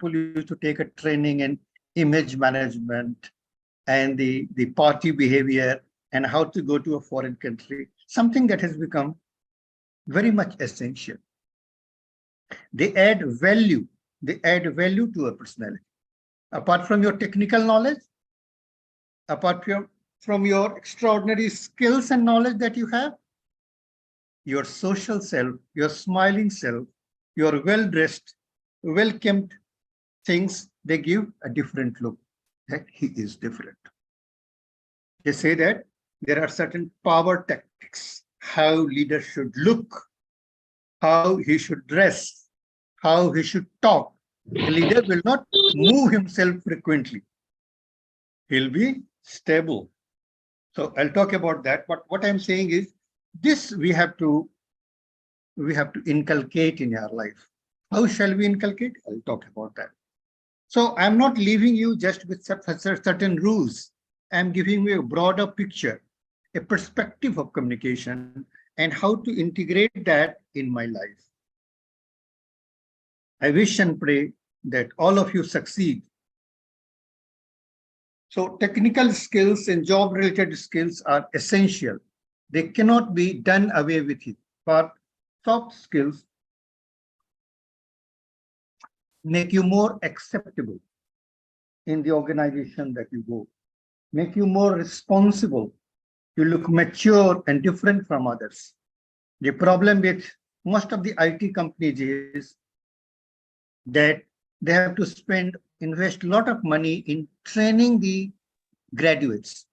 people used to take a training in image management and the party behavior and how to go to a foreign country, something that has become very much essential. They add value. They add value to a personality. Apart from your technical knowledge, apart from your extraordinary skills and knowledge that you have, your social self, your smiling self, your well-dressed, well-kept things, they give a different look, that he is different. They say that there are certain power tactics, how leaders should look, how he should dress, how he should talk. The leader will not move himself frequently. He'll be stable. So I'll talk about that. But what I'm saying is, this we have to inculcate in our life. How shall we inculcate? I'll talk about that. So I'm not leaving you just with certain rules. I'm giving you a broader picture, a perspective of communication, and how to integrate that in my life. I wish and pray that all of you succeed. So technical skills and job-related skills are essential. They cannot be done away with it. But soft skills make you more acceptable in the organization that you go, make you more responsible. You look mature and different from others. The problem with most of the IT companies is that they have to invest a lot of money in training the graduates.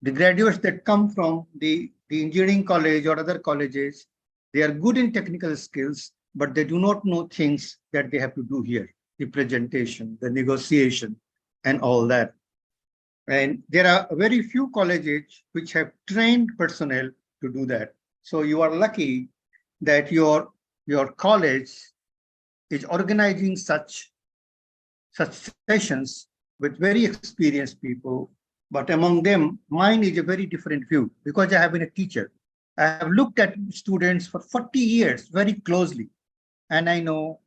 The graduates that come from the engineering college or other colleges, they are good in technical skills, but they do not know things that they have to do here, the presentation, the negotiation, and all that. And there are very few colleges which have trained personnel to do that. So you are lucky that your college is organizing such sessions with very experienced people. But among them, mine is a very different view, because I have been a teacher. I have looked at students for 40 years very closely, and I know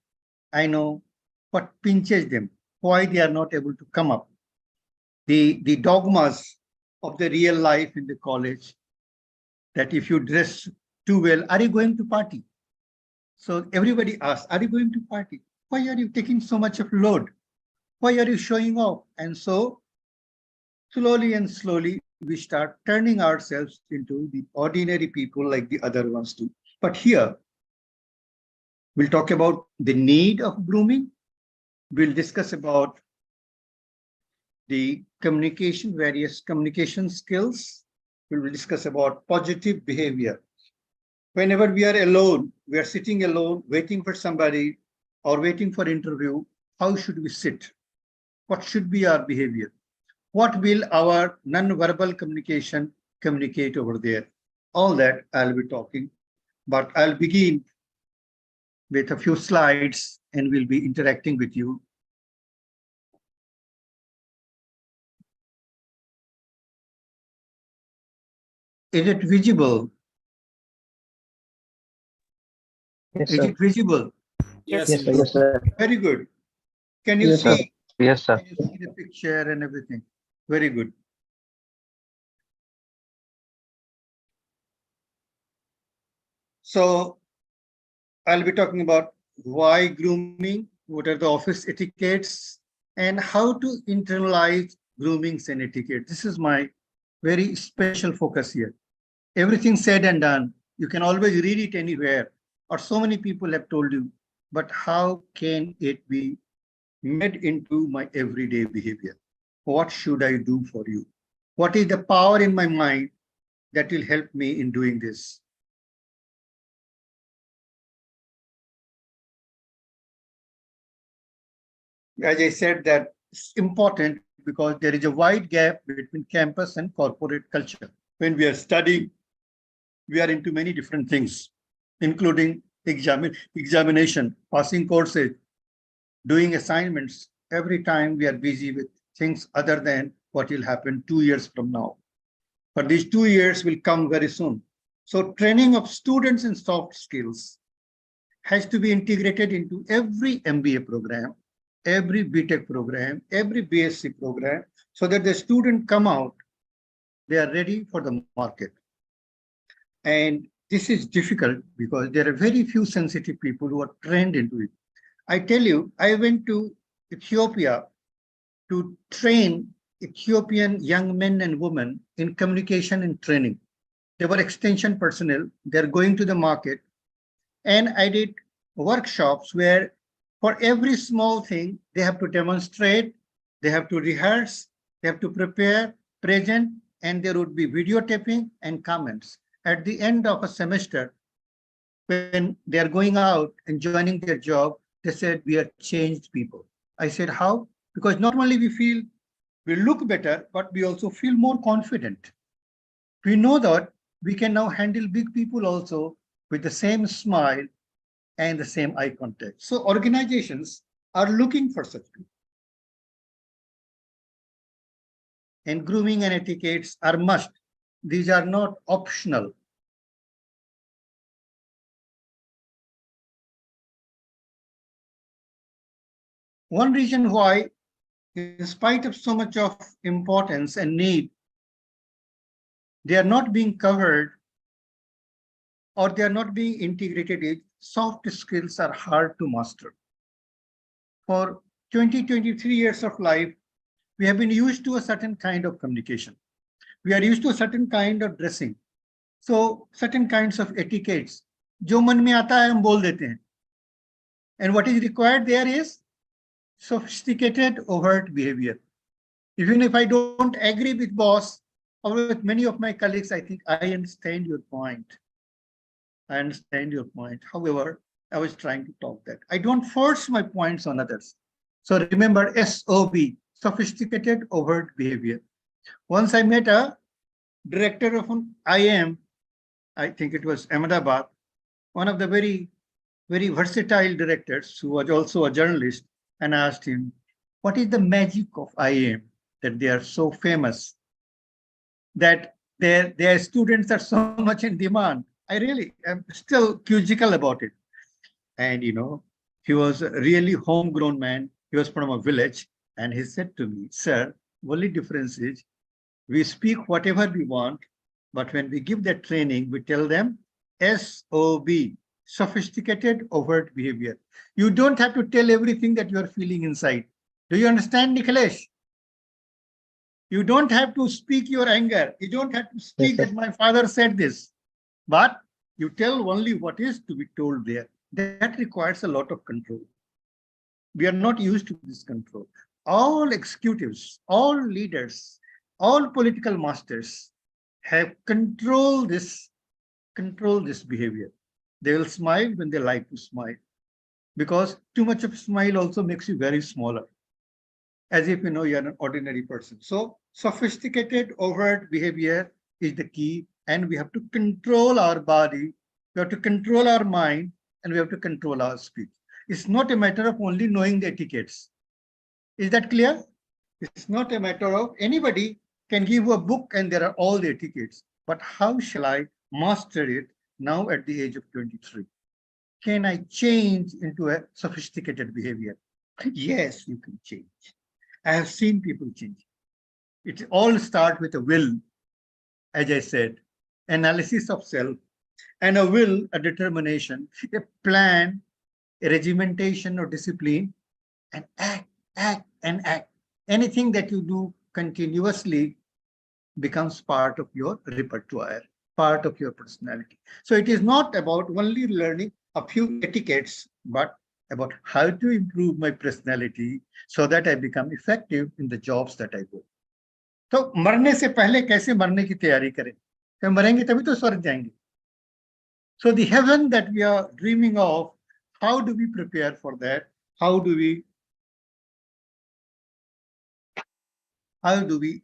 what pinches them, why they are not able to come up. The dogmas of the real life in the college, that if you dress too well, are you going to party? So everybody asks, are you going to party? Why are you taking so much of load? Why are you showing off? And so slowly and slowly, we start turning ourselves into the ordinary people like the other ones do. But here, we'll talk about the need of grooming. We'll discuss about the communication, various communication skills. We will discuss about positive behavior. Whenever we are alone, we are sitting alone, waiting for somebody or waiting for interview, how should we sit? What should be our behavior? What will our non-verbal communication communicate over there? All that I'll be talking, but I'll begin with a few slides and we'll be interacting with you. Is it visible? Yes, Is sir. it visible? Yes, Yes, sir. Yes, sir. Very good. Can you Yes, sir. see? Yes, sir. Can you see the picture and everything? Very good. So I'll be talking about why grooming, what are the office etiquettes, and how to internalize groomings and etiquette. This is my very special focus here. Everything said and done, you can always read it anywhere, or so many people have told you, but how can it be made into my everyday behavior? What should I do for you? What is the power in my mind that will help me in doing this? As I said, that it's important because there is a wide gap between campus and corporate culture. When we are studying, we are into many different things, including examination, passing courses, doing assignments. Every time we are busy with things other than what will happen 2 years from now. But these 2 years will come very soon. So training of students in soft skills has to be integrated into every MBA program, every BTech program, every BSc program, so that the student come out, they are ready for the market. And this is difficult because there are very few sensitive people who are trained into it. I tell you, I went to Ethiopia to train Ethiopian young men and women in communication and training. They were extension personnel. They're going to the market. And I did workshops where for every small thing, they have to demonstrate, they have to rehearse, they have to prepare, present, and there would be videotaping and comments. At the end of a semester, when they are going out and joining their job, they said, we are changed people. I said, how? Because not only we look better, but we also feel more confident. We know that we can now handle big people also with the same smile and the same eye contact. So organizations are looking for such people. And grooming and etiquettes are must. These are not optional. One reason why, in spite of so much of importance and need, they are not being covered or they are not being integrated in, soft skills are hard to master. For 23 years of life, we have been used to a certain kind of communication. We are used to a certain kind of dressing. So certain kinds of etiquettes, जो मन में आता है हम बोल देते हैं. And what is required there is sophisticated overt behavior. Even if I don't agree with boss or with many of my colleagues, I think I understand your point. I understand your point. However, I was trying to talk that. I don't force my points on others. So remember SOB, sophisticated overt behavior. Once I met a director of an IIM, I think it was Ahmedabad, one of the very versatile directors who was also a journalist, and I asked him, what is the magic of IIM that they are so famous, that their students are so much in demand? I really am still quizzical about it. And, he was a really homegrown man. He was from a village. And he said to me, sir, only difference is we speak whatever we want, but when we give that training, we tell them SOB, sophisticated overt behavior. You don't have to tell everything that you are feeling inside. Do you understand, Nikhilesh? You don't have to speak your anger. You don't have to speak that my father said this, but you tell only what is to be told there. That requires a lot of control. We are not used to this control. All executives, all leaders, all political masters have controlled this behavior. They will smile when they like to smile, because too much of smile also makes you very smaller, as if you are an ordinary person. So sophisticated overt behavior is the key, and we have to control our body, we have to control our mind, and we have to control our speech. It's not a matter of only knowing the etiquettes. Is that clear? It's not a matter of anybody can give a book and there are all the etiquettes. But how shall I master it now at the age of 23? Can I change into a sophisticated behavior? Yes, you can change. I have seen people change. It all starts with a will, as I said, analysis of self, and a will, a determination, a plan, a regimentation or discipline, and act. Anything that you do continuously becomes part of your repertoire, part of your personality. So it is not about only learning a few etiquettes, but about how to improve my personality so that I become effective in the jobs that I do. तो मरने से पहले कैसे मरने की तैयारी करें? तो मरेंगे तभी तो स्वर्ग जाएंगे. So the heaven that we are dreaming of, how do we prepare for that? How do we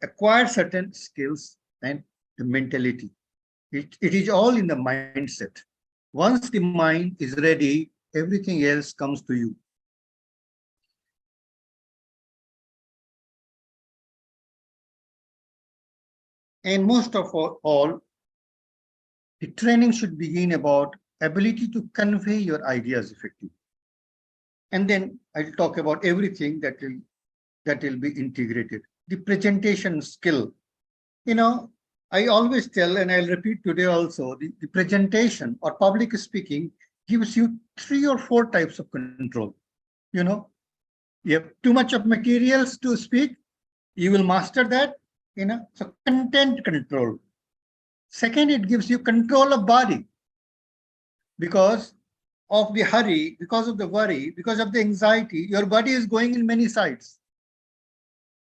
acquire certain skills and the mentality? It is all in the mindset. Once the mind is ready, everything else comes to you. And most of all, the training should begin about ability to convey your ideas effectively. And then I'll talk about everything that will be integrated. The presentation skill. I always tell, and I'll repeat today also, the presentation or public speaking gives you 3 or 4 types of control. You have too much of materials to speak, you will master that. So content control. Second, it gives you control of body, because of the hurry, because of the worry, because of the anxiety, your body is going in many sides.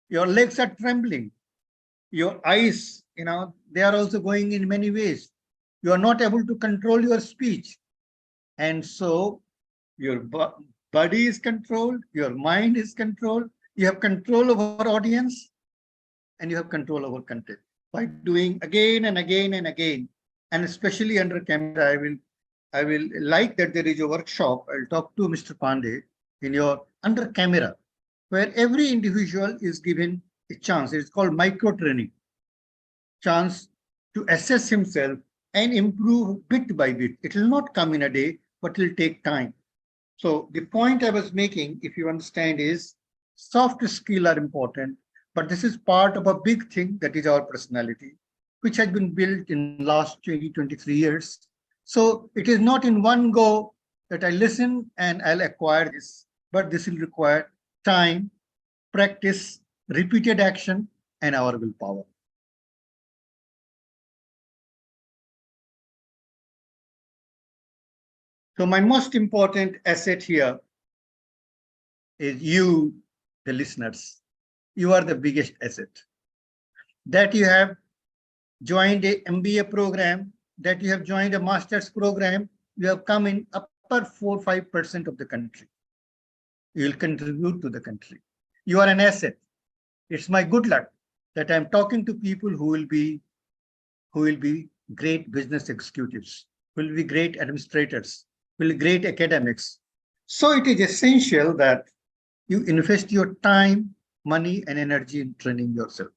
Your legs are trembling. Your eyes, they are also going in many ways. You are not able to control your speech. And so your body is controlled, your mind is controlled, you have control over audience, and you have control over content. By doing again and again and again, and especially under camera, I will like that there is a workshop. I'll talk to Mr. Pandey in your under camera, where every individual is given a chance. It's called micro training. Chance to assess himself and improve bit by bit. It will not come in a day, but it will take time. So the point I was making, if you understand, is soft skills are important, but this is part of a big thing that is our personality, which has been built in last 20, 23 years. So it is not in one go that I listen and I'll acquire this, but this will require time, practice, repeated action, and our willpower. So my most important asset here is you, the listeners. You are the biggest asset. That you have joined a MBA program, that you have joined a master's program, you have come in upper 4-5% of the country. You will contribute to the country. You are an asset. It's my good luck that I'm talking to people who will be great business executives, will be great administrators, will be great academics. So it is essential that you invest your time, money, and energy in training yourself.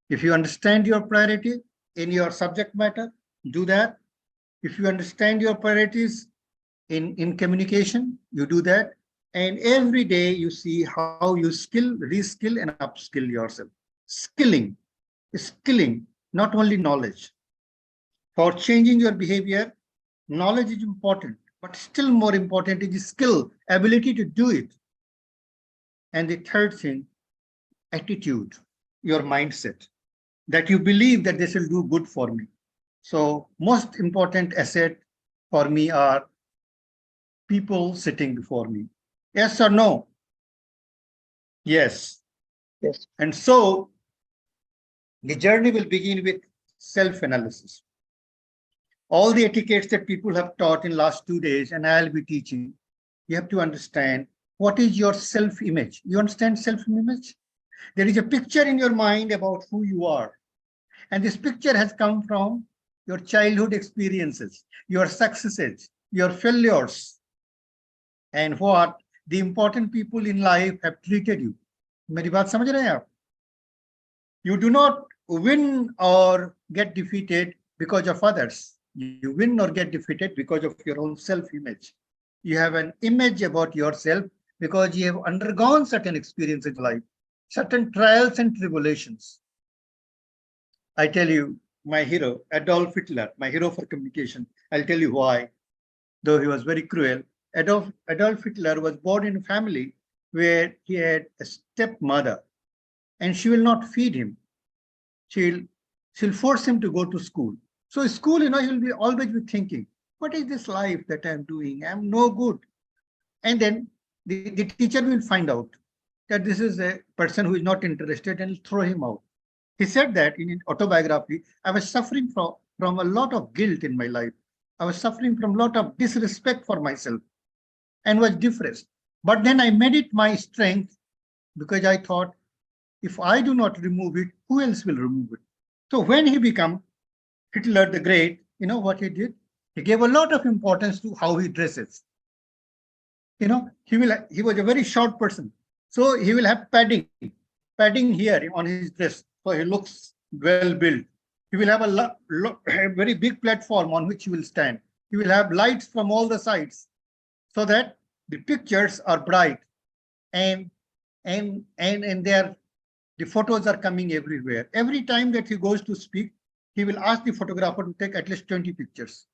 If you understand your priority in your subject matter, do that. If you understand your priorities in communication, you do that. And every day you see how you skill, reskill, and upskill yourself. Skilling, not only knowledge. For changing your behavior, knowledge is important, but still more important is skill, ability to do it. And the third thing, attitude, your mindset, that you believe that this will do good for me. So most important asset for me are people sitting before me. Yes or no? Yes. Yes. And so the journey will begin with self-analysis. All the etiquettes that people have taught in last 2 days, and I'll be teaching, you have to understand what is your self-image. You understand self-image? There is a picture in your mind about who you are. And this picture has come from your childhood experiences, your successes, your failures, and what the important people in life have treated you. मेरी बात समझ रहे हैं आप? You do not win or get defeated because of others. You win or get defeated because of your own self-image. You have an image about yourself because you have undergone certain experiences in life, certain trials and tribulations. I tell you, my hero, Adolf Hitler, my hero for communication, I'll tell you why, though he was very cruel. Adolf Hitler was born in a family where he had a stepmother, and she will not feed him. She'll force him to go to school. So school, he will be always be thinking, what is this life that I'm doing? I'm no good. And then the teacher will find out that this is a person who is not interested and throw him out. He said that in his autobiography, I was suffering from a lot of guilt in my life. I was suffering from a lot of disrespect for myself and was depressed. But then I made it my strength because I thought, if I do not remove it, who else will remove it? So when he became Hitler the Great, you know what he did? He gave a lot of importance to how he dresses. He was a very short person. So he will have padding here on his dress. So he looks well built. He will have a very big platform on which he will stand. He will have lights from all the sides so that The pictures are bright, and the photos are coming everywhere. Every time that he goes to speak, he will ask the photographer to take at least 20 pictures,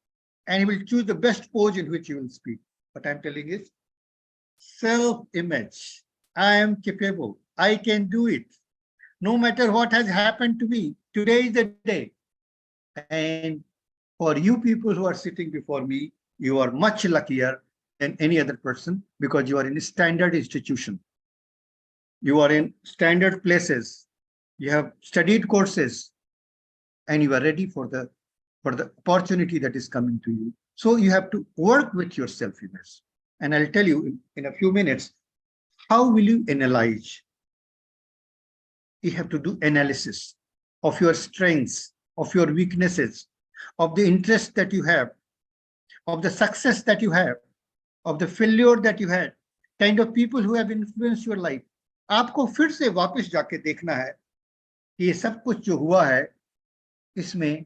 and he will choose the best pose in which he will speak. What I'm telling is self-image. I am capable. I can do it. No matter what has happened to me, today is the day. And for you people who are sitting before me, you are much luckier than any other person because you are in a standard institution. You are in standard places. You have studied courses, and you are ready for the opportunity that is coming to you. So you have to work with your self-image. And I'll tell you in a few minutes, how will you analyze? You have to do analysis of your strengths, of your weaknesses, of the interest that you have, of the success that you have, of the failure that you had, kind of people who have influenced your life. आपको फिर से वापस जाके देखना है कि ये सब कुछ जो हुआ है, इसमें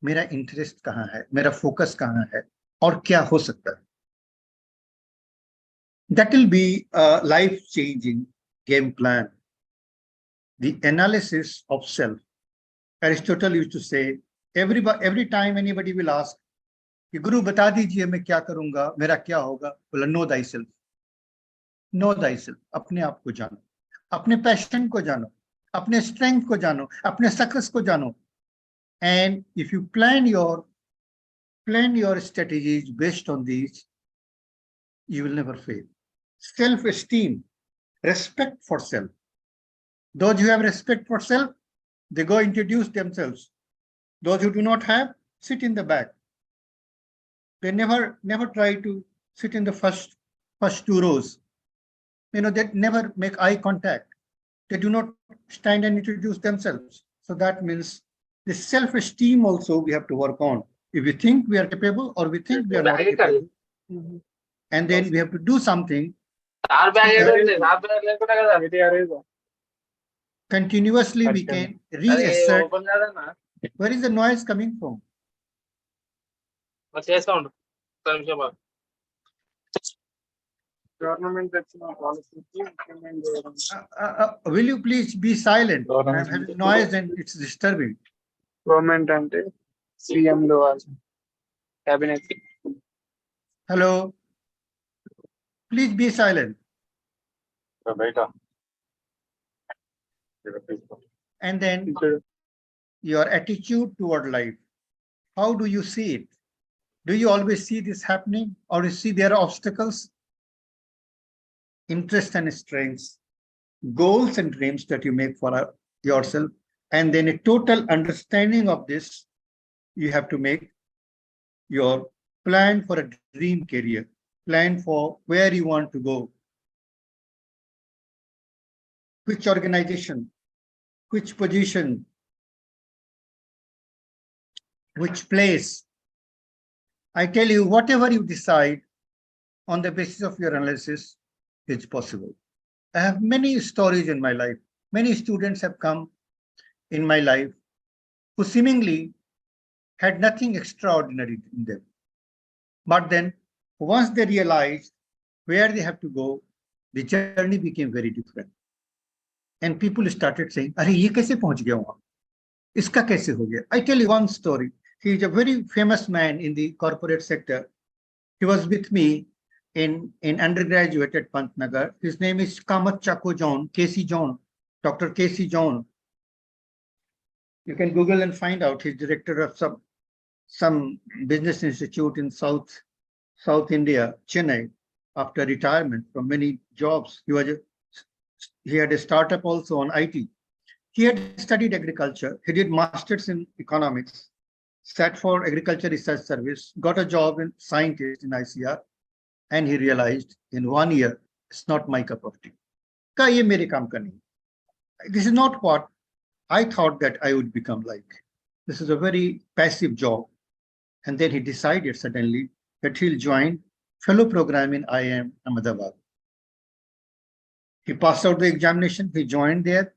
मेरा इंटरेस्ट कहाँ है, मेरा फोकस कहाँ है, और क्या हो सकता है. That will be a life-changing game plan. The analysis of self. Aristotle used to say, every time anybody will ask, कि गुरु बता दीजिए मैं क्या करूंगा, मेरा क्या होगा, बोला know thyself. Know thyself. अपने आप को जानो, अपने पैशन को जानो, अपने स्ट्रेंथ को जानो, अपने सक्सेस को जानो. And if you plan your strategies based on these, you will never fail. Self-esteem, respect for self. Those who have respect for self, they go introduce themselves. Those who do not have, sit in the back. They never try to sit in the first two rows. They never make eye contact. They do not stand and introduce themselves. So that means the self-esteem also we have to work on. If we think we are capable or we think we are not capable, and then we have to do something. Continuously we can reassert. Where is the noise coming from? Government will you please be silent? I'm having noise and it's disturbing. Government and CM cabinet. Hello. Please be silent. And then your attitude toward life. How do you see it? Do you always see this happening, or you see there are obstacles? Interest and strengths, goals and dreams that you make for yourself, and then a total understanding of this. You have to make your plan for a dream career, plan for where you want to go, which organization, which position, which place. I tell you, whatever you decide on the basis of your analysis is possible. I have many stories in my life. Many students have come in my life who seemingly had nothing extraordinary in them. But then once they realized where they have to go, the journey became very different. And people started saying, "Arey, ye kaise pahunch gaya wahan? Iska kaise ho gaya?" I tell you one story. He is a very famous man in the corporate sector. He was with me in undergraduate at PANTNAGAR. His name is Kamat Chako John, Casey John, Dr. Casey John. You can Google and find out. He's director of some business institute in South India, Chennai. After retirement from many jobs, he had a startup also on IT. He had studied agriculture. He did masters in economics, sat for Agriculture Research Service, got a job in scientist in ICR, and he realized in 1 year, it's not my cup of tea. Ye mere kaam ka nahi. This is not what I thought that I would become like. This is a very passive job. And then he decided suddenly that he'll join fellow program in IIM Ahmedabad. He passed out the examination, he joined there,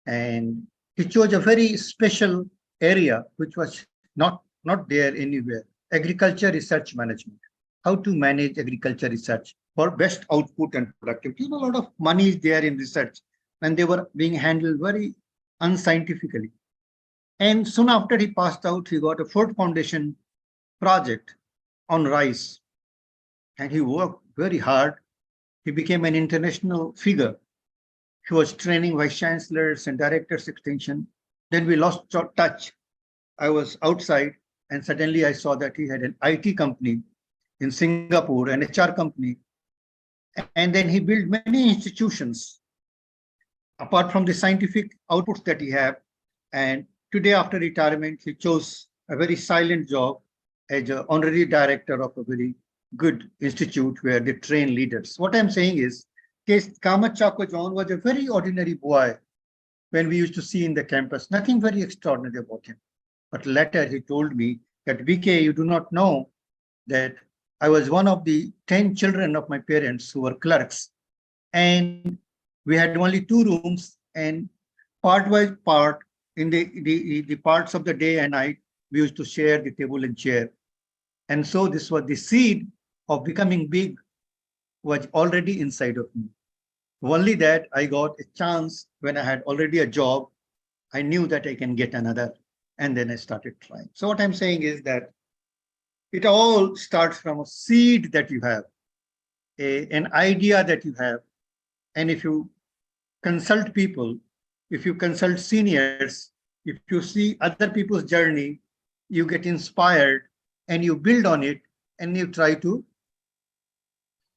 and he chose a very special area which was not there anywhere, agriculture research management. how to manage agriculture research for best output and productivity. A lot of money is there in research, and they were being handled very unscientifically. And soon after he passed out, he got a Ford Foundation project on rice, and he worked very hard. He became an international figure. He was training vice chancellors and directors extension. Then we lost touch. I was outside, and suddenly I saw that he had an IT company in Singapore, an HR company. And then he built many institutions apart from the scientific outputs that he had. And today, after retirement, he chose a very silent job as an honorary director of a very good institute where they train leaders. What I'm saying is, Kamat Chako John was a very ordinary boy when we used to see in the campus, nothing very extraordinary about him. But later he told me that, BK, you do not know that I was one of the 10 children of my parents who were clerks. And we had only 2 rooms, and part by part, in the parts of the day and night, we used to share the table and chair. And so this was the seed of becoming big was already inside of me. Only that I got a chance when I had already a job. I knew that I can get another, and then I started trying. So what I'm saying is that it all starts from a seed that you have, an idea that you have. And if you consult people, if you consult seniors, if you see other people's journey, you get inspired and you build on it, and you try to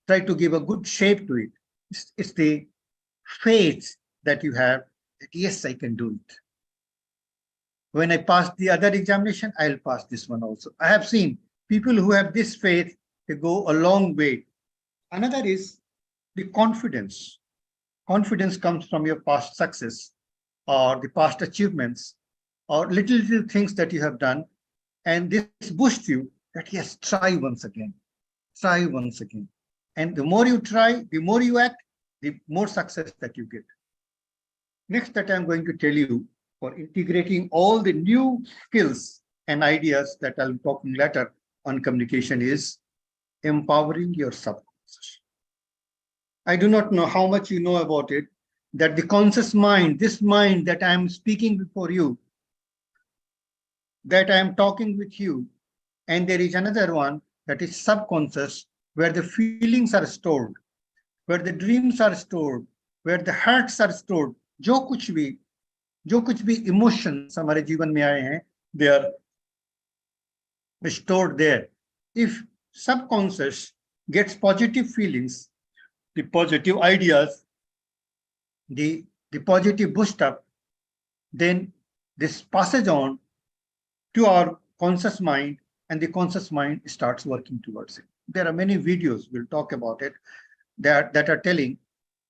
give a good shape to it. It's the faith that you have that, yes, I can do it. When I pass the other examination, I'll pass this one also. I have seen people who have this faith, they go a long way. Another is the confidence. Confidence comes from your past success or the past achievements or little things that you have done. And this boosts you that, yes, try once again. Try once again. And the more you try, the more you act, the more success that you get. Next that I'm going to tell you for integrating all the new skills and ideas that I'll be talking later on communication is empowering your subconscious. I do not know how much you know about it, that the conscious mind, this mind that I'm speaking before you, that I'm talking with you, and there is another one that is subconscious, where the feelings are stored, where the dreams are stored, where the hearts are stored. जो कुछ भी emotions हमारे जीवन में आए हैं, they are stored there. If subconscious gets positive feelings, the positive ideas, the positive boost up, then this passes on to our conscious mind, and the conscious mind starts working towards it. There are many videos, we'll talk about it, that are telling,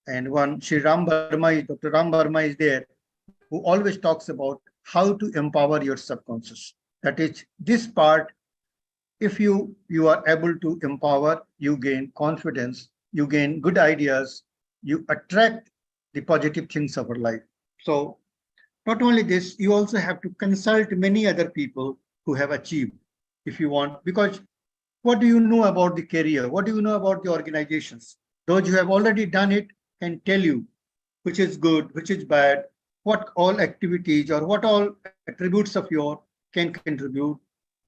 and one, Dr. Ram Verma is there, who always talks about how to empower your subconscious. That is, this part, if you are able to empower, you gain confidence, you gain good ideas, you attract the positive things of our life. So not only this, you also have to consult many other people who have achieved, if you want, because what do you know about the career? What do you know about the organizations? Those who have already done it can tell you which is good, which is bad, what all activities or what all attributes of your can contribute.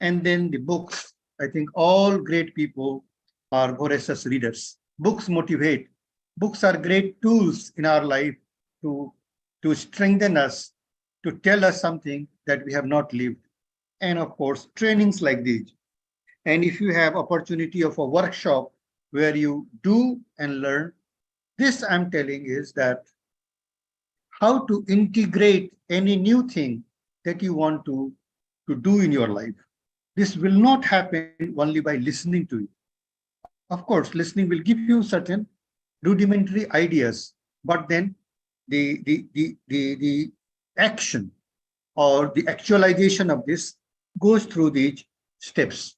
And then the books. I think all great people are voracious readers. Books motivate. Books are great tools in our life to strengthen us, to tell us something that we have not lived. And of course, trainings like these. And if you have opportunity of a workshop where you do and learn, this I'm telling is that how to integrate any new thing that you want to do in your life. This will not happen only by listening to it. Of course, listening will give you certain rudimentary ideas, but then the action or the actualization of this goes through these steps.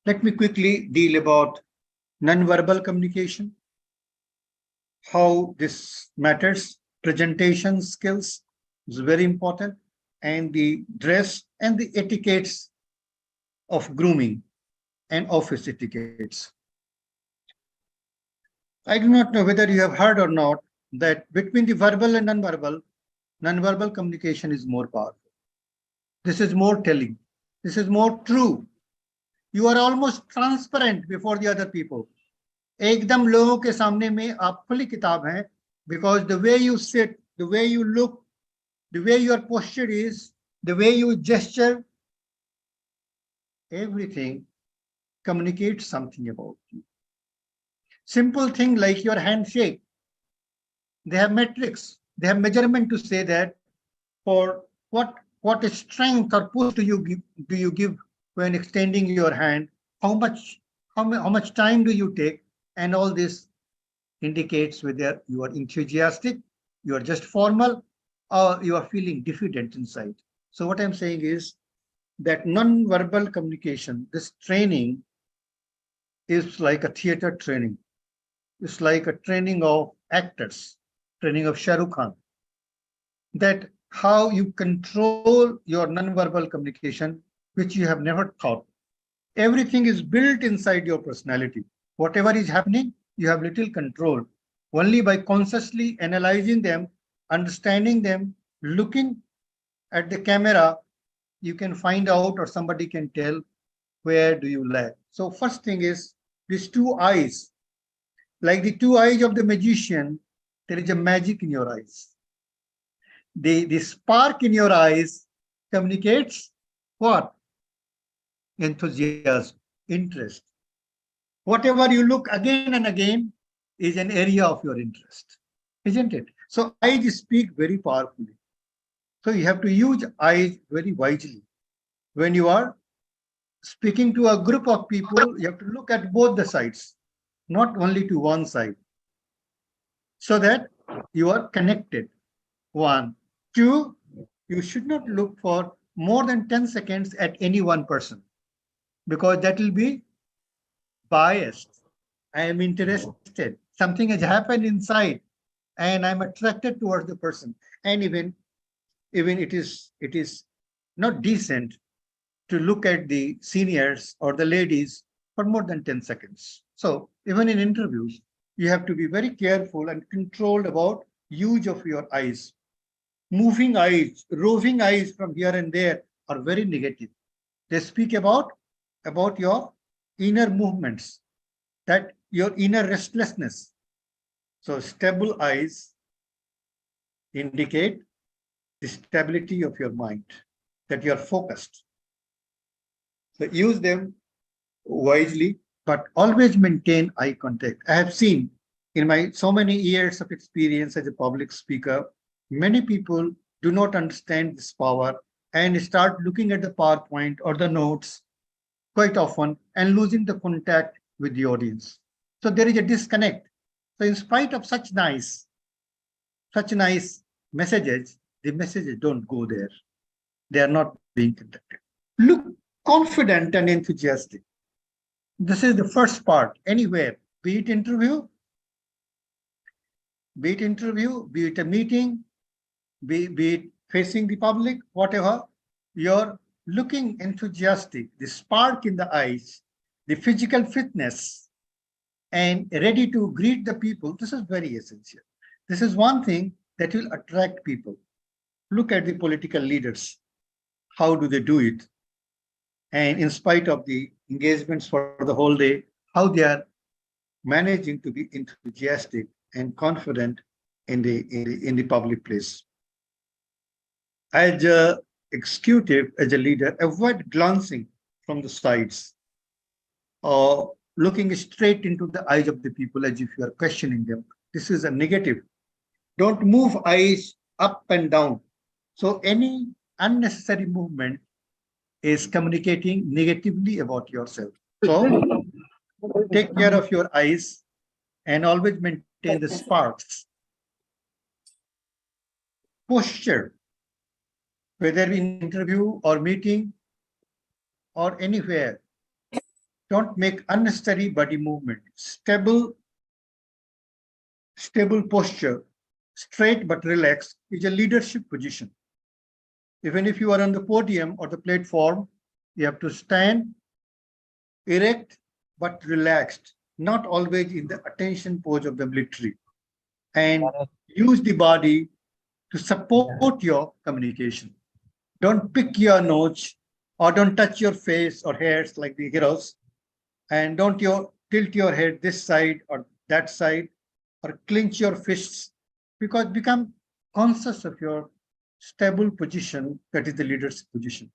Let me quickly deal about non-verbal communication, how this matters. Presentation skills is very important, and the dress and the etiquettes of grooming and office etiquettes. I do not know whether you have heard or not that between the verbal and nonverbal communication is more powerful. This is more telling. This is more true. You are almost transparent before the other people. एकदम लोगों के सामने में आप खुली किताब हैं, because the way you sit, the way you look, the way your posture is, the way you gesture, everything communicates something about you. Simple thing like your handshake, they have metrics, they have measurement to say that for what strength or push do you give when extending your hand, how much time do you take, and all this indicates whether you are enthusiastic, you are just formal, or you are feeling diffident inside. So what I'm saying is that non-verbal communication, this training is like a theater training. It's like a training of actors, training of Shah Rukh Khan, that how you control your non-verbal communication, which you have never thought. Everything is built inside your personality. Whatever is happening, you have little control. Only by consciously analyzing them, understanding them, looking at the camera, you can find out, or somebody can tell where do you lag. So first thing is these two eyes, like the two eyes of the magician, there is a magic in your eyes. The spark in your eyes communicates what? Enthusiasm, interest. Whatever you look again and again is an area of your interest, isn't it? So eyes speak very powerfully. So you have to use eyes very wisely. When you are speaking to a group of people, you have to look at both the sides, not only to one side, so that you are connected. One. Two, you should not look for more than 10 seconds at any one person, because that will be biased. I am interested. Something has happened inside and I'm attracted towards the person. And even it is not decent to look at the seniors or the ladies for more than 10 seconds. So even in interviews, you have to be very careful and controlled about use of your eyes. Moving eyes, roving eyes from here and there are very negative. They speak about your inner movements, that your inner restlessness. So stable eyes indicate the stability of your mind, that you are focused. So use them wisely, but always maintain eye contact. I have seen in my so many years of experience as a public speaker, many people do not understand this power and start looking at the PowerPoint or the notes quite often and losing the contact with the audience. So there is a disconnect. So in spite of such nice messages, the messages don't go there. They are not being conducted. Look confident and enthusiastic. This is the first part. Anywhere, be it interview, be it a meeting, be it facing the public, whatever, you're looking enthusiastic, the spark in the eyes, the physical fitness, and ready to greet the people. This is very essential. This is one thing that will attract people. Look at the political leaders. How do they do it? And in spite of the engagements for the whole day, how they are managing to be enthusiastic and confident in the public place. As an executive, as a leader, avoid glancing from the sides or looking straight into the eyes of the people as if you are questioning them. This is a negative. Don't move eyes up and down. So any unnecessary movement is communicating negatively about yourself. So take care of your eyes and always maintain the sparks. Posture, whether in interview or meeting or anywhere, don't make unnecessary body movement. Stable posture, straight but relaxed, is a leadership position. Even if you are on the podium or the platform, you have to stand erect but relaxed, not always in the attention pose of the military, and Correct. use the body to support your communication. Don't pick your nose or don't touch your face or hairs like the heroes, and don't tilt your head this side or that side or clench your fists, because become conscious of your stable position, that is the leadership position.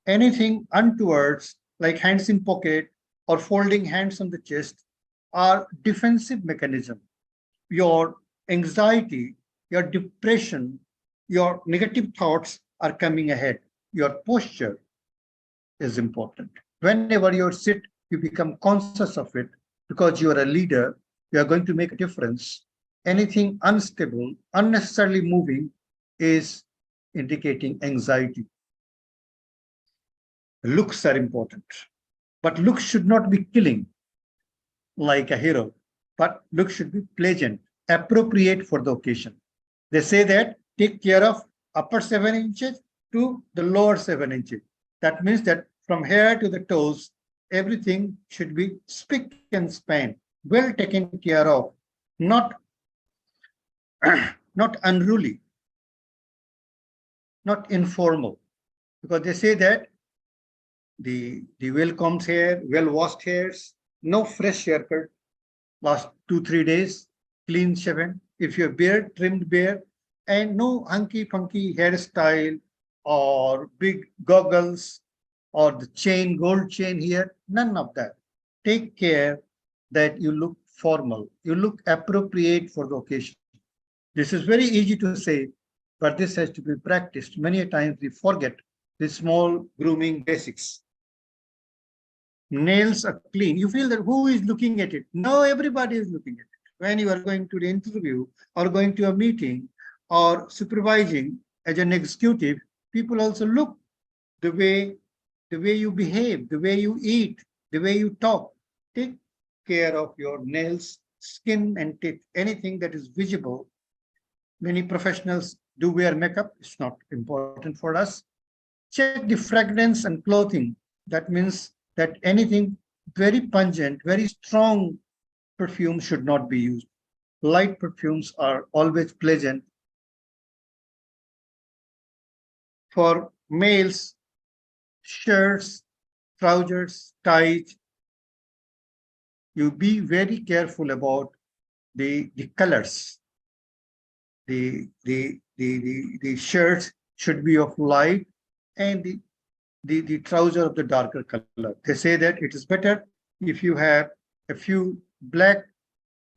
Anything untowards like hands in pocket or folding hands on the chest are defensive mechanism. Your anxiety, your depression, your negative thoughts are coming ahead. Your posture is important. Whenever you sit, you become conscious of it, because you are a leader, you are going to make a difference. Anything unstable, unnecessarily moving is indicating anxiety. Looks are important, but looks should not be killing like a hero, but looks should be pleasant, appropriate for the occasion. They say that take care of upper 7 inches to the lower 7 inches. That means that from hair to the toes, everything should be spick and span, well taken care of, not, not unruly, not informal. Because they say that the well-combed hair, well-washed hairs, no fresh haircut, last 2-3 days, clean shaven. If your beard, trimmed beard, and no hunky-funky hairstyle or big goggles or the chain, gold chain here, none of that. Take care that you look formal, you look appropriate for the occasion. This is very easy to say, but this has to be practiced. Many a times we forget the small grooming basics. Nails are clean. You feel that who is looking at it? No, everybody is looking at it. When you are going to the interview or going to a meeting or supervising as an executive, people also look the way you behave, the way you eat, the way you talk. Take care of your nails, skin, and teeth. Anything that is visible. Many professionals do wear makeup. It's not important for us. Check the fragrance and clothing. That means that anything very pungent, very strong perfume should not be used. Light perfumes are always pleasant. For males, shirts, trousers, ties, you be very careful about the colors. The shirts should be of light, and the trouser of the darker color. They say that it is better if you have a few black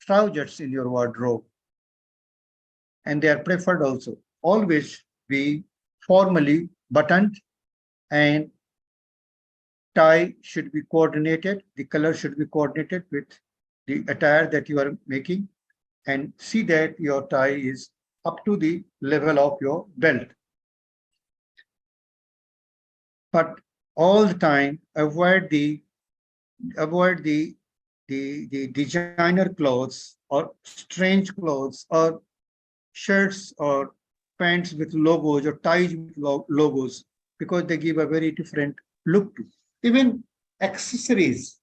trousers in your wardrobe, and they are preferred also. Always be formally buttoned, and tie should be coordinated. The color should be coordinated with the attire that you are making, and see that your tie is up to the level of your belt. But all the time, avoid the designer clothes or strange clothes or shirts or pants with logos or ties with logos, because they give a very different look to. Even accessories,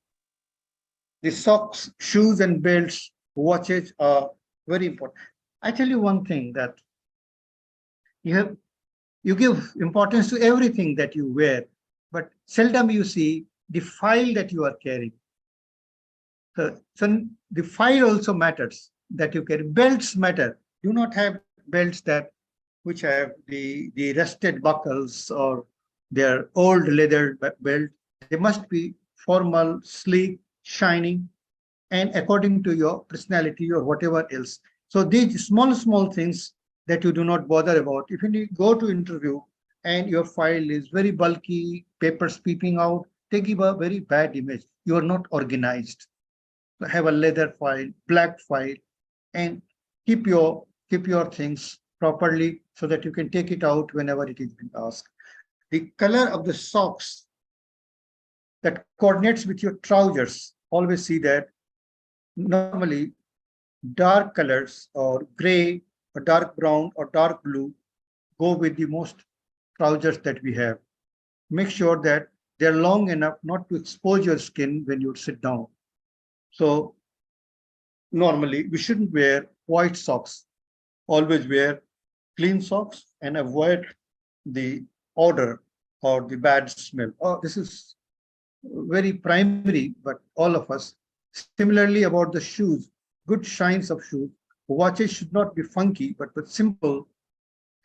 the socks, shoes, and belts, watches are very important. I tell you one thing, that you give importance to everything that you wear, but seldom you see the file that you are carrying. So the file also matters that you carry. Belts matter. Do not have belts which have the rusted buckles or their old leather belt. They must be formal, sleek, shining, and according to your personality or whatever else. So these small things that you do not bother about. If you go to interview and your file is very bulky, papers peeping out, they give a very bad image. You are not organized. So have a leather file, black file, and keep your things properly so that you can take it out whenever it is being asked. The color of the socks that coordinates with your trousers, always see that normally dark colors or gray or dark brown or dark blue go with the most trousers that we have. Make sure that they're long enough not to expose your skin when you sit down. So normally we shouldn't wear white socks. Always wear clean socks and avoid the odor or the bad smell. Oh, this is very primary, but all of us. Similarly, about the shoes, good shines of shoes. Watches should not be funky, but simple.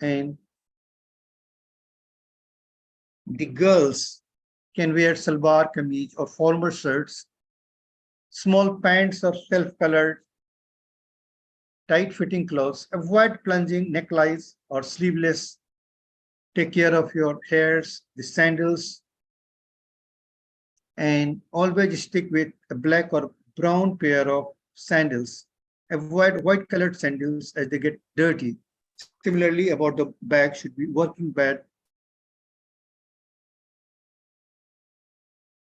And the girls can wear salwar kameez or formal shirts, small pants or self-colored, tight-fitting clothes. Avoid plunging necklines or sleeveless. Take care of your hairs, the sandals, and always stick with a black or brown pair of sandals. Avoid white colored sandals as they get dirty. Similarly, about the bag should be working bag.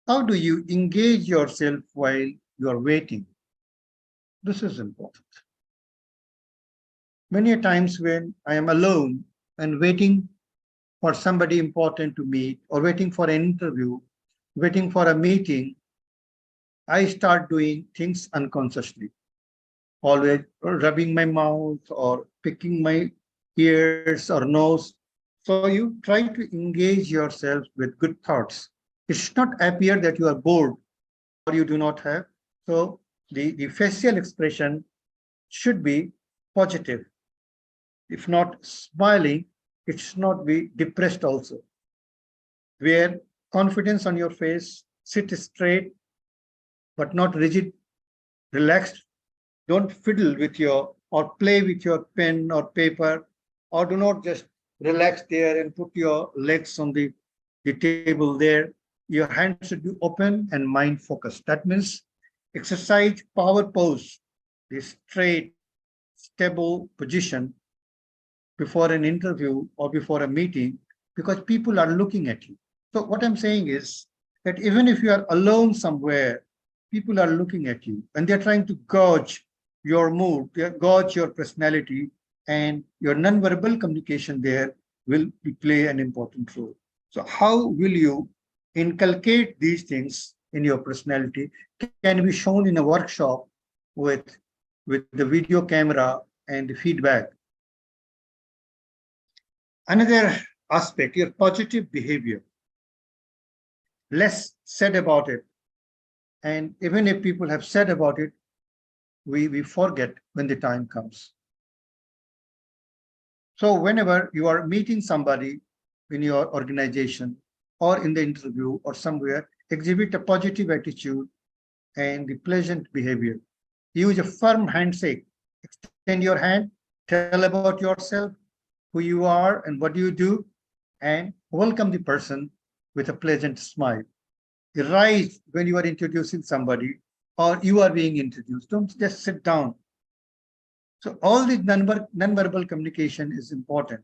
How do you engage yourself while you are waiting? This is important. Many times when I am alone and waiting for somebody important to meet or waiting for an interview, waiting for a meeting, I start doing things unconsciously, always rubbing my mouth or picking my ears or nose. So you try to engage yourself with good thoughts. It should not appear that you are bored or you do not have. So the facial expression should be positive. If not smiling, it should not be depressed also. Wear confidence on your face, sit straight, but not rigid, relaxed. Don't fiddle with your or play with your pen or paper, or do not just relax there and put your legs on the table there. Your hands should be open and mind focused. That means exercise power pose, the straight, stable position before an interview or before a meeting, because people are looking at you. So what I'm saying is that even if you are alone somewhere, people are looking at you and they're trying to gauge your mood, gauge your personality, and your nonverbal communication there will play an important role. So how will you inculcate these things in your personality? Can be shown in a workshop with the video camera and the feedback. Another aspect, your positive behavior. Less said about it. And even if people have said about it, we forget when the time comes. So whenever you are meeting somebody in your organization or in the interview or somewhere, exhibit a positive attitude and the pleasant behavior. Use a firm handshake. Extend your hand, tell about yourself, who you are and what you do, and welcome the person with a pleasant smile. Rise when you are introducing somebody or you are being introduced. Don't just sit down. So all this nonverbal communication is important,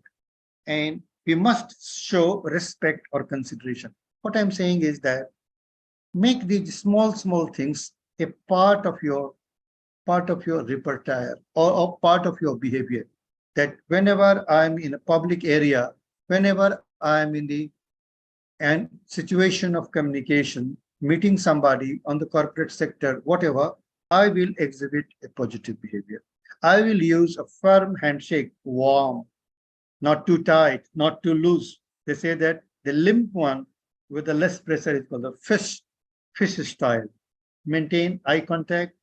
and we must show respect or consideration. What I'm saying is that make these small things a part of your repertoire or part of your behavior. That whenever I'm in a public area, whenever I'm in the situation of communication, meeting somebody on the corporate sector, whatever, I will exhibit a positive behavior. I will use a firm handshake, warm, not too tight, not too loose. They say that the limp one with the less pressure is called the fish style. Maintain eye contact,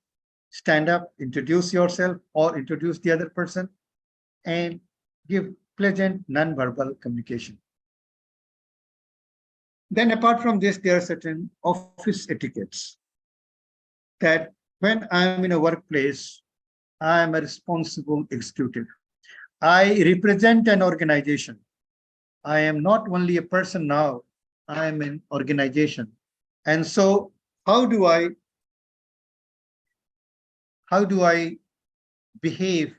stand up, introduce yourself or introduce the other person, and give pleasant nonverbal communication. Then apart from this, there are certain office etiquettes that when I'm in a workplace, I am a responsible executive. I represent an organization. I am not only a person now, I am an organization. And so how do I behave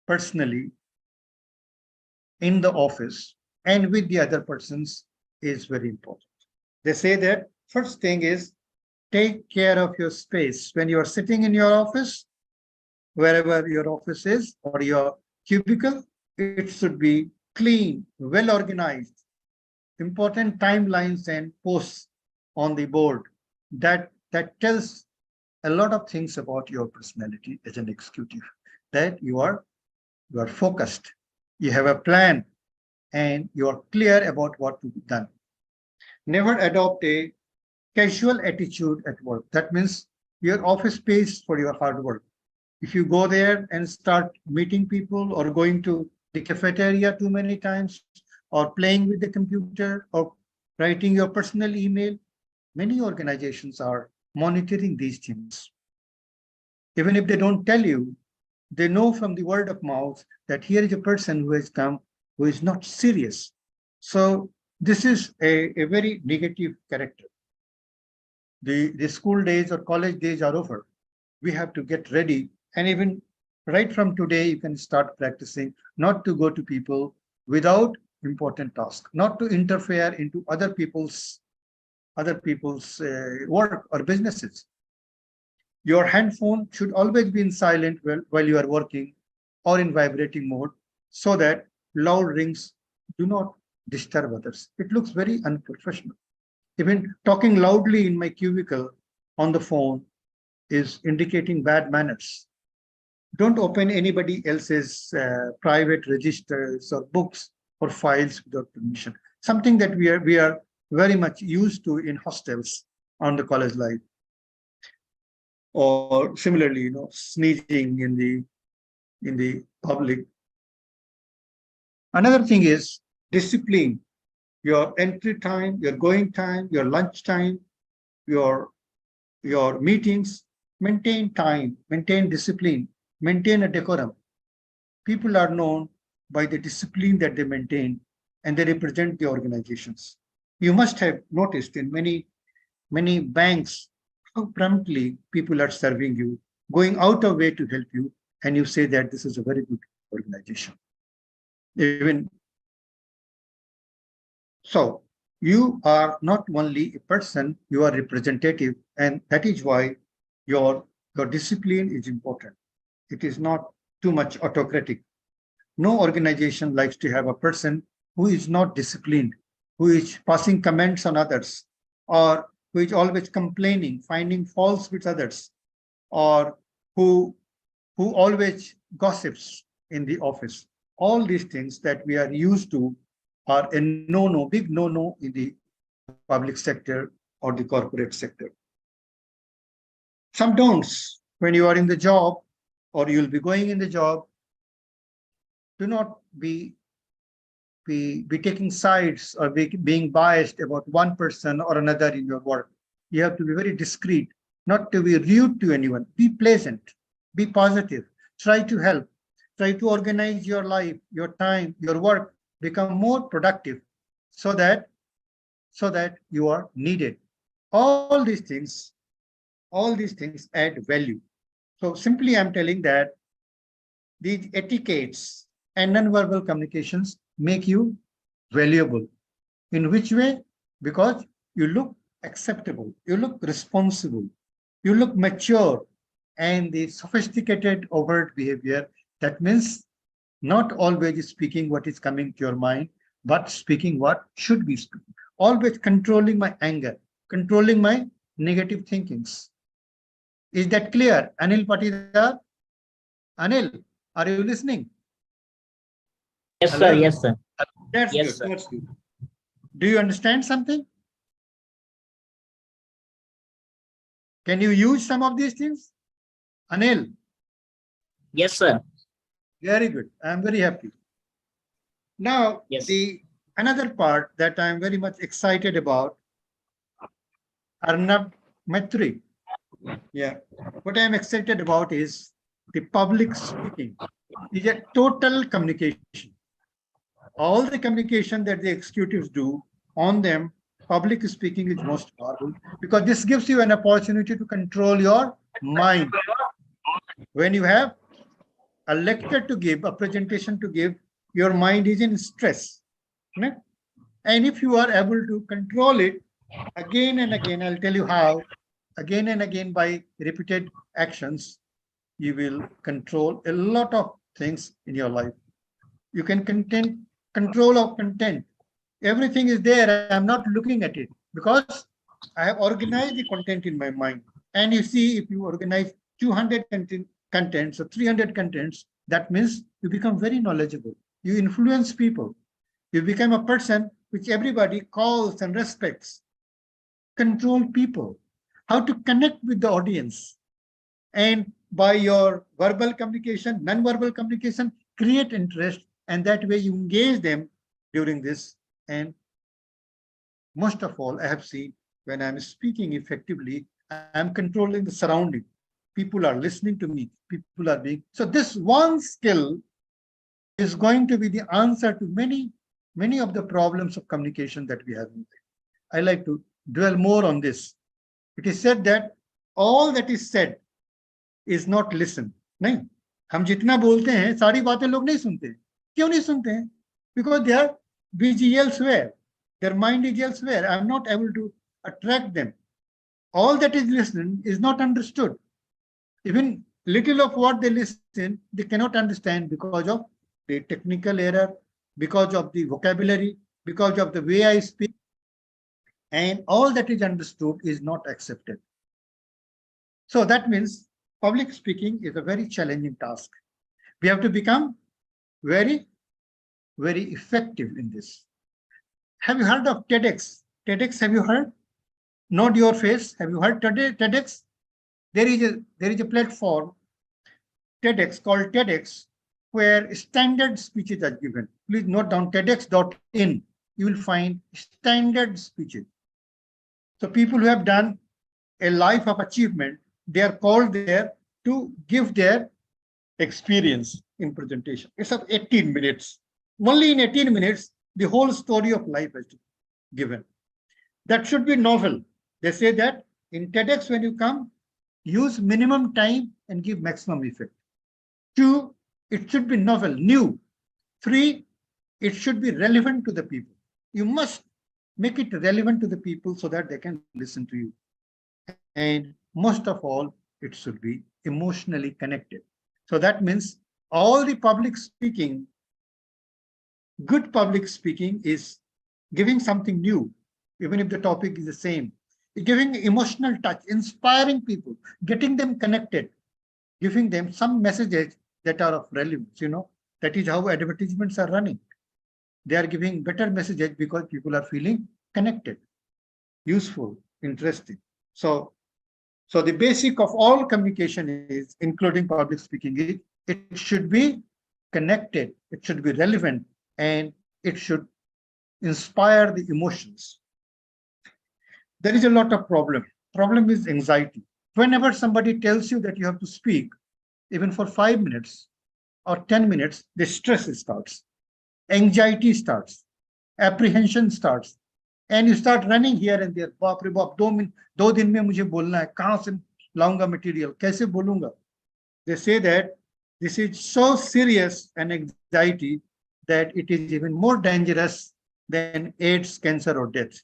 personally in the office and with the other persons is very important. They say that first thing is take care of your space. When you are sitting in your office, wherever your office is or your cubicle, it should be clean, well organized. important timelines and posts on the board that tells a lot of things about your personality as an executive, that you are focused, you have a plan, and you are clear about what to be done. Never adopt a casual attitude at work. That means your office pays for your hard work. If you go there and start meeting people or going to the cafeteria too many times or playing with the computer or writing your personal email, many organizations are monitoring these things. Even if they don't tell you, they know from the word of mouth that here is a person who has come who is not serious. So this is a very negative character. The school days or college days are over. We have to get ready. And even right from today, you can start practicing not to go to people without important tasks, not to interfere into other people's work or businesses. Your handphone should always be in silent while you are working or in vibrating mode so that loud rings do not disturb others. It looks very unprofessional. Even talking loudly in my cubicle on the phone is indicating bad manners. Don't open anybody else's private registers or books or files without permission. Something that we are very much used to in hostels on the college life. Or similarly, sneezing in the public. Another thing is discipline. Your entry time, your going time, your lunch time, your meetings. Maintain time, maintain discipline, maintain a decorum. People are known by the discipline that they maintain, and they represent the organizations. You must have noticed in many banks how promptly people are serving you, going out of way to help you, and you say that this is a very good organization. Even so, you are not only a person, you are representative, and that is why your discipline is important. It is not too much autocratic. No organization likes to have a person who is not disciplined, who is passing comments on others, or who is always complaining, finding faults with others, or who always gossips in the office. All these things that we are used to are a no-no, big no-no in the public sector or the corporate sector. Some don'ts when you are in the job or you'll be going in the job. Do not be taking sides or being biased about one person or another in your work. You have to be very discreet, not to be rude to anyone. Be pleasant, be positive, try to help, try to organize your life, your time, your work, become more productive so that you are needed. All these things add value. So simply I'm telling that these etiquettes and non-verbal communications make you valuable. In which way? Because you look acceptable, you look responsible, you look mature, and the sophisticated overt behavior, that means not always speaking what is coming to your mind, but speaking what should be spoken. Always controlling my anger, controlling my negative thinkings. Is that clear? Anil Patidar? Anil, are you listening? Yes, Hello? sir. Yes, sir. That's Yes, good. sir. That's good. Do you understand something? Can you use some of these things? Anil? Yes, sir. Very good. I'm very happy. Now, Yes. another part that I'm very much excited about, Arnab Maitri. Yeah. What I'm excited about is the public speaking. Is a total communication. All the communication that the executives do on them, public speaking is most powerful because this gives you an opportunity to control your mind. When you have a lecture to give, a presentation to give, your mind is in stress. And if you are able to control it again and again, I'll tell you how, again and again by repeated actions, you will control a lot of things in your life. You can control of content. Everything is there. I'm not looking at it because I have organized the content in my mind. And you see, if you organize 200 contents or 300 contents, that means you become very knowledgeable. You influence people. You become a person which everybody calls and respects. Control people. How to connect with the audience. And by your verbal communication, non-verbal communication, create interest. And that way you engage them during this. And most of all, I have seen when I'm speaking effectively, I'm controlling the surrounding. People are listening to me. People are being. So this one skill is going to be the answer to many of the problems of communication that we have. I like to dwell more on this. It is said that all that is said is not listened. नहीं, हम जितना बोलते हैं सारी बातें लोग नहीं सुनते. क्यों नहीं सुनते हैं? Because they are busy elsewhere. Their mind is elsewhere. I'm not able to attract them. All that is listened is not understood. Even little of what they listen, they cannot understand because of the technical error, because of the vocabulary, because of the way I speak. And all that is understood is not accepted. So that means public speaking is a very challenging task. We have to become very effective in this. Have you heard of TEDx? TEDx, have you heard? Nod your face. Have you heard TEDx? There is a platform, TEDx, called TEDx, where standard speeches are given. Please note down TEDx.in. You will find standard speeches. So people who have done a life of achievement, they are called there to give their experience in presentation. It's of 18 minutes. Only in 18 minutes, the whole story of life is given. That should be novel. They say that in TEDx, when you come, use minimum time and give maximum effect. 2, it should be novel, new. 3, it should be relevant to the people. You must make it relevant to the people so that they can listen to you. And most of all, it should be emotionally connected. So that means all the public speaking, good public speaking is giving something new, even if the topic is the same. Giving emotional touch, inspiring people, getting them connected, giving them some messages that are of relevance. That is how advertisements are running. They are giving better messages because people are feeling connected, useful, interesting. So the basic of all communication is, including public speaking, is it should be connected, it should be relevant, and it should inspire the emotions. There is a lot of problem. Problem is anxiety. Whenever somebody tells you that you have to speak, even for 5 minutes or 10 minutes, the stress starts, anxiety starts, apprehension starts, and you start running here and there. बाप रे बाप, 2 दिन में मुझे बोलना है, कहाँ से लाऊंगा material, कैसे बोलूंगा? They say that this is so serious an anxiety that it is even more dangerous than AIDS, cancer, or death.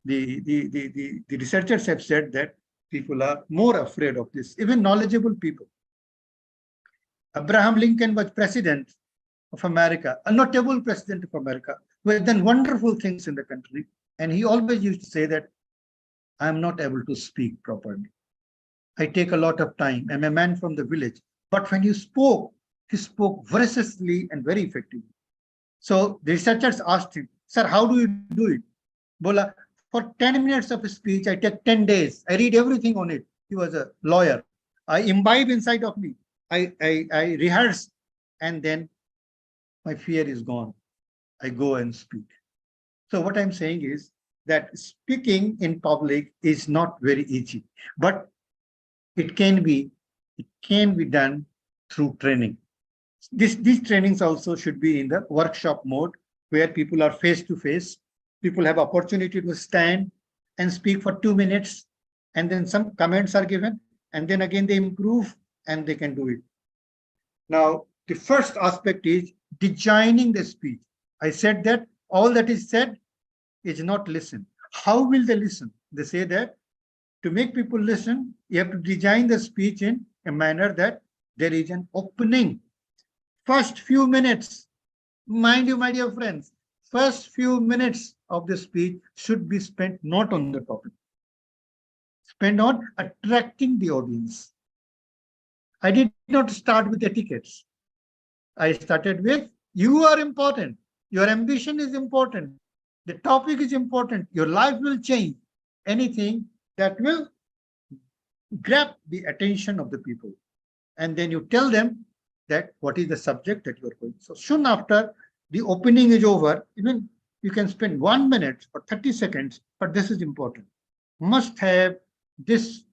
The researchers have said that people are more afraid of this, even knowledgeable people. Abraham Lincoln was president of America, a notable president of America, who has done wonderful things in the country. And he always used to say that, I am not able to speak properly. I take a lot of time. I'm a man from the village. But when he spoke voraciously and very effectively. So the researchers asked him, sir, how do you do it? Bola, for 10 minutes of a speech, I take 10 days. I read everything on it. He was a lawyer. I imbibe inside of me. I rehearse, and then my fear is gone. I go and speak. So what I'm saying is that speaking in public is not very easy, but it can be done through training. These trainings also should be in the workshop mode, where people are face to face. People have opportunity to stand and speak for 2 minutes, and then some comments are given, and then again they improve and they can do it. Now, the first aspect is designing the speech. I said that all that is said is not listened. How will they listen? They say that to make people listen, you have to design the speech in a manner that there is an opening. First few minutes, mind you, my dear friends, first few minutes of the speech should be spent not on the topic, spent on attracting the audience. I did not start with etiquettes. I started with, you are important. Your ambition is important. The topic is important. Your life will change. Anything that will grab the attention of the people. And then you tell them that what is the subject that you are going. So soon after the opening is over, even you can spend 1 minute or 30 seconds, but this is important. Must have this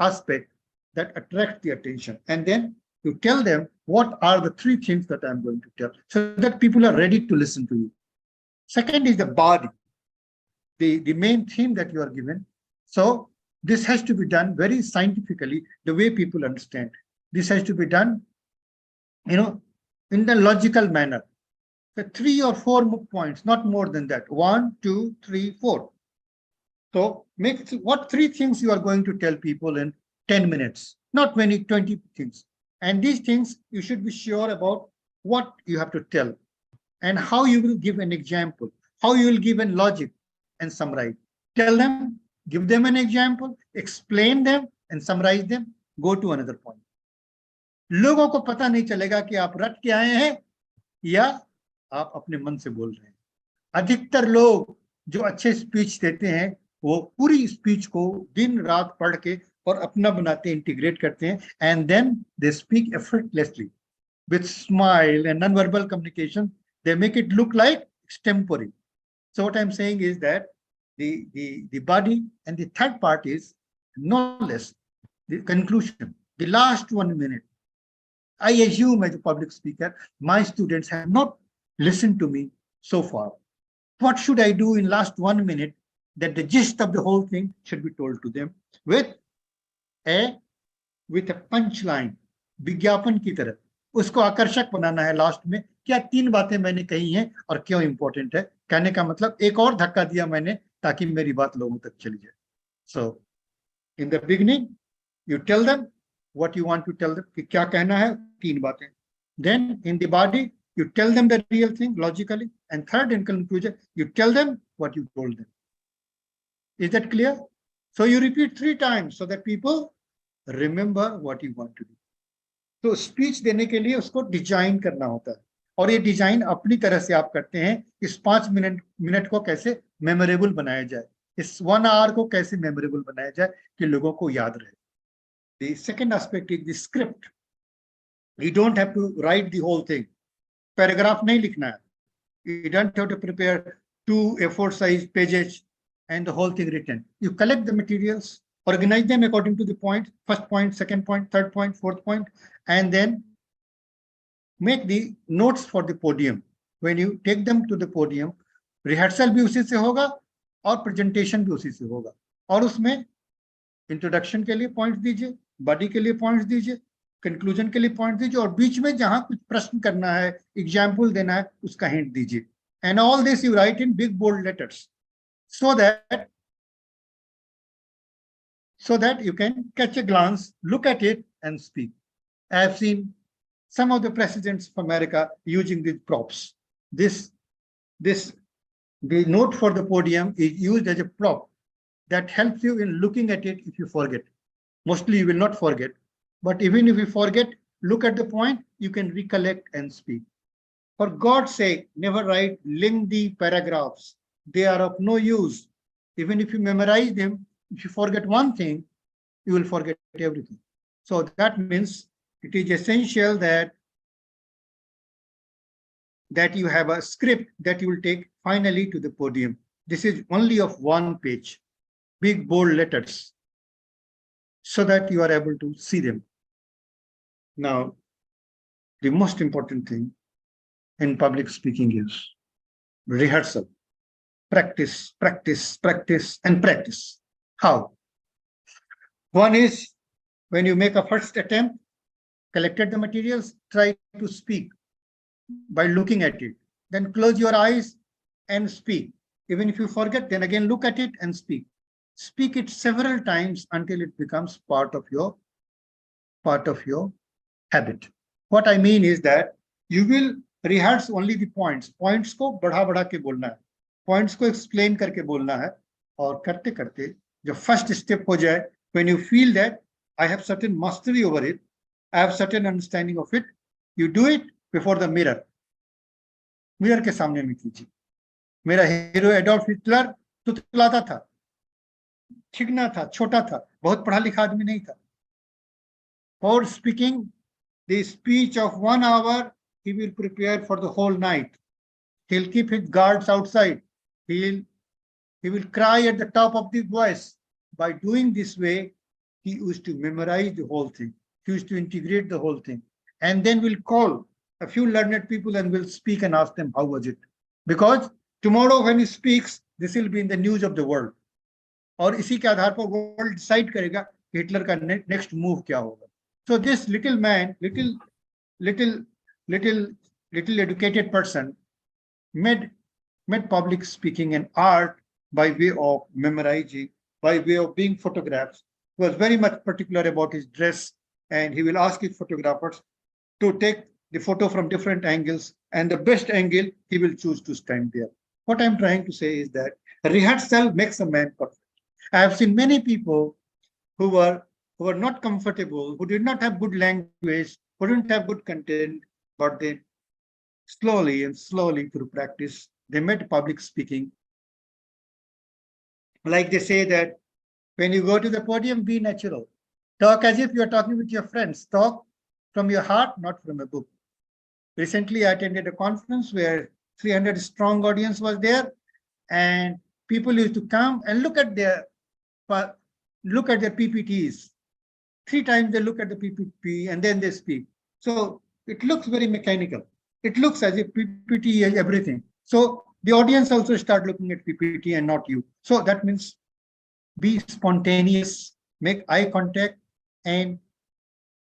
aspect that attracts the attention. And then you tell them what are the 3 things that I'm going to tell, so that people are ready to listen to you. Second is the body, the main theme that you are given. So this has to be done very scientifically, the way people understand. This has to be done, in the logical manner. The 3 or 4 points, not more than that. 1, 2, 3, 4. So make what 3 things you are going to tell people in 10 minutes, not many 20 things. And these things you should be sure about what you have to tell and how you will give an example, how you will give a logic and summarize. Tell them, give them an example, explain them and summarize them, go to another point. लोगों को पता नहीं चलेगा कि आप रट के आए हैं या आप अपने मन से बोल रहे हैं. अधिकतर लोग जो अच्छे स्पीच देते हैं वो पूरी स्पीच को दिन रात पढ़ के और अपना बनाते हैं, इंटीग्रेट करते हैं, and then they speak effortlessly with smile and non-verbal communication. They make it look like extempore. So what I'm saying is that the body, and the third part is no less the conclusion, the last 1 minute. I assume as a public speaker, my students have not listened to me so far. What should I do in last 1 minute that the gist of the whole thing should be told to them with a punchline, विज्ञापन की तरह. उसको आकर्षक बनाना है last में, क्या 3 बातें मैंने कही हैं और क्यों इंपॉर्टेंट है. कहने का मतलब एक और धक्का दिया मैंने ताकि मेरी बात लोगों तक चली जाए. So in the beginning you tell them what you want to tell them, कि क्या कहना है, 3 बातें. Then in the body you tell them the real thing logically, and third, in conclusion, you tell them what you told them. Is that clear? So you repeat 3 times so that people remember what you want to do. तो speech देने के लिए उसको design करना होता है, और ये डिजाइन अपनी तरह से आप करते हैं. इस 5 मिनट को कैसे मेमोरेबल बनाया जाए, इस 1 hour को कैसे मेमोरेबल बनाया जाए कि लोगों को याद रहे. The second aspect is the script. You don't have to write the whole thing. Paragraph नहीं लिखना है. You don't have to prepare 2 A4 size pages and the whole thing written. You collect the materials, organize them according to the point, first point, second point, third point, fourth point, and then make the notes for the podium. When you take them to the podium, rehearsal भी उसी से होगा और presentation भी उसी से होगा. और उसमें introduction के लिए points दीजिए, body के लिए points दीजिए, conclusion के लिए points दीजिए, और बीच में जहां कुछ प्रश्न करना है, example देना है, उसका hint दीजिए. And all this you write in big bold letters so that you can catch a glance, look at it and speak. I have seen some of the presidents of America using these props. The note for the podium is used as a prop that helps you in looking at it if you forget. Mostly you will not forget, but even if you forget, look at the point, you can recollect and speak. For God's sake, never write lengthy paragraphs. They are of no use. Even if you memorize them, if you forget one thing, you will forget everything. So that means it is essential that you have a script that you will take finally to the podium. This is only of 1 page, big bold letters, so that you are able to see them. Now, the most important thing in public speaking is rehearsal. Practice, practice, practice, and practice. How? One is when you make a first attempt, collected the materials, try to speak by looking at it. Then close your eyes and speak. Even if you forget, then again look at it and speak. Speak it several times until it becomes part of your habit. What I mean is that you will rehearse only the points, points को बढ़ा बढ़ा के बोलना है, points को explain करके बोलना है, और करते करते जो फर्स्ट स्टेप हो जाए, when you feel that I have certain mastery over it, I have certain understanding of it, you do it before the mirror, mirror के सामने में कीजिए। मेरा हीरो एडोल्फ हिटलर तुतलाता था, ठिगना था, छोटा था, बहुत पढ़ा लिखा आदमी नहीं था। For speaking the speech of 1 hour, he will prepare for the whole night. He'll keep his guards outside. He will cry at the top of the voice. By doing this way, he used to memorize the whole thing. He used to integrate the whole thing. And then we'll call a few learned people and we'll speak and ask them, how was it? Because tomorrow when he speaks, this will be in the news of the world. और इसी के आधार पर world decide करेगा कि Hitler का next move क्या होगा। So this little man, little educated person made public speaking an art by way of memorizing, by way of being photographed. He was very much particular about his dress, and he will ask his photographers to take the photo from different angles, and the best angle he will choose to stand there. What I'm trying to say is that rehearsal makes a man perfect. I have seen many people who were not comfortable, who did not have good language, who didn't have good content, but they slowly and slowly through practice, they made public speaking. Like they say that when you go to the podium, be natural. Talk as if you're talking with your friends. Talk from your heart, not from a book. Recently, I attended a conference where 300 strong audience was there, and people used to come and look at their PPTs. 3 times they look at the PPT and then they speak. So it looks very mechanical. It looks as if PPT is everything. So the audience also start looking at PPT and not you. So that means be spontaneous, make eye contact, and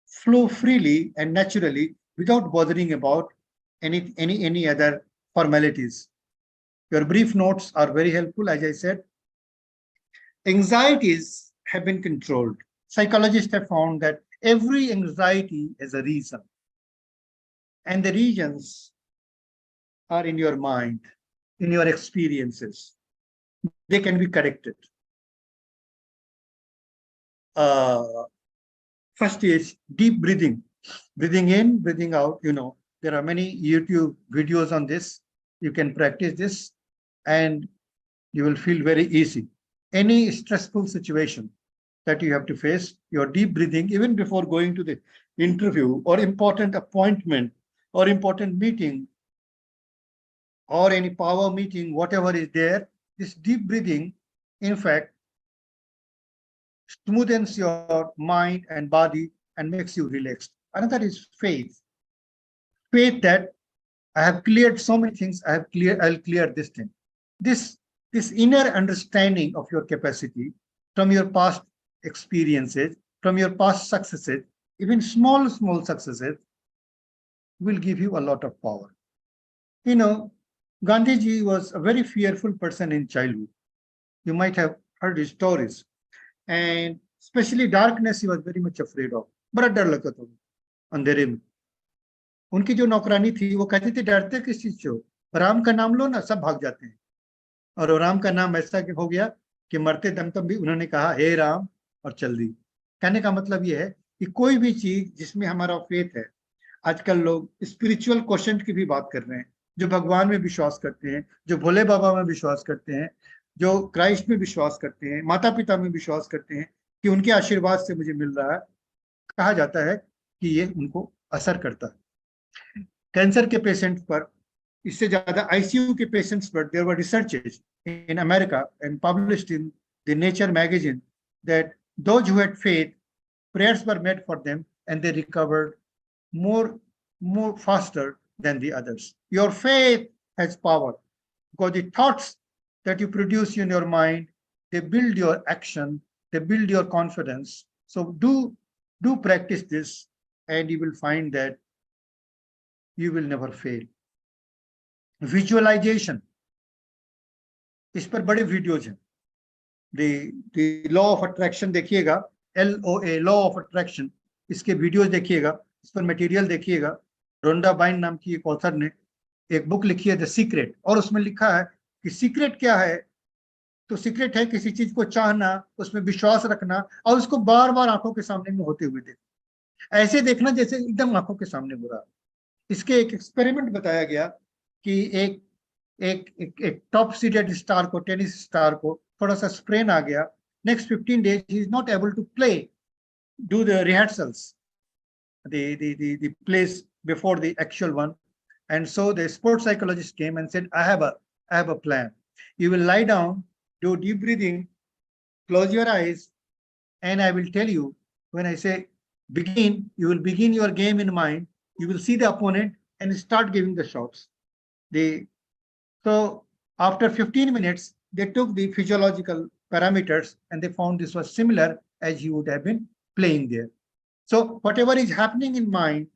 flow freely and naturally without bothering about any other formalities. Your brief notes are very helpful. As I said, anxieties have been controlled. Psychologists have found that every anxiety has a reason, and the reasons are in your mind, in your experiences. They can be corrected. First is deep breathing. Breathing in, breathing out. You know, there are many YouTube videos on this. You can practice this and you will feel very easy. Any stressful situation that you have to face, your deep breathing, even before going to the interview or important appointment or important meeting or any power meeting, whatever is there, this deep breathing, in fact, smoothens your mind and body and makes you relaxed. Another is faith. Faith that I have cleared so many things, I'll clear this thing. This inner understanding of your capacity from your past experiences, from your past successes, even small successes, will give you a lot of power. You know, Gandhiji was a very fearful person in childhood. You might have heard his stories. And especially darkness, he was very much afraid of. बड़ा डर लगता था अंधेरे में. उनकी जो नौकरानी थी वो कहती थी डरते किस चीज से हो, राम का नाम लो ना सब भाग जाते हैं. और राम का नाम ऐसा हो गया कि मरते दम तक भी उन्होंने कहा हे राम और चल दी. कहने का मतलब ये है कि कोई भी चीज जिसमें हमारा फेथ है, आजकल लोग स्पिरिचुअल क्वेश्चन की भी बात कर रहे हैं, जो भगवान में विश्वास करते हैं, जो भोले बाबा में विश्वास करते हैं, जो क्राइस्ट में विश्वास करते हैं, माता पिता में विश्वास करते हैं कि उनके आशीर्वाद से मुझे मिल रहा है, कहा जाता है कि ये उनको असर करता है. कैंसर के पेशेंट पर, इससे ज्यादा आईसीयू के पेशेंट्स पर, there were researches in America and published in the Nature magazine that those who had faith, prayers were made for them and they recovered more faster than the others. Your faith has power because the thoughts that you produce in your mind, they build your action, they build your confidence. So do practice this and you will find that you will never fail. Visualization. इस पर बड़े videos हैं. The law of attraction देखिएगा, LOA, law of attraction, इसके videos देखिएगा, इस पर material देखिएगा. रोंडा बाइन नाम की एक ऑथर ने एक बुक लिखी है द सीक्रेट, और उसमें लिखा है कि सीक्रेट क्या है, तो सीक्रेट है किसी चीज को चाहना, उसमें विश्वास रखना और उसको बार बार आंखों के सामने में होते हुए देखना, ऐसे देखना जैसे एकदम आंखों के सामने हो रहा है। इसके एक एक्सपेरिमेंट बताया गया कि एक एक एक, एक टॉप सीडेड स्टार को, टेनिस स्टार को थोड़ा सा स्प्रेन आ गया, नेक्स्ट 15 days ही is not able to play, do the rehearsals, the plays before the actual one. And so the sports psychologist came and said, I have a plan. You will lie down, do deep breathing, close your eyes, and I will tell you when I say begin, you will begin your game in mind. You will see the opponent and start giving the shots. So after 15 minutes, they took the physiological parameters and they found this was similar as you would have been playing there. So whatever is happening in mind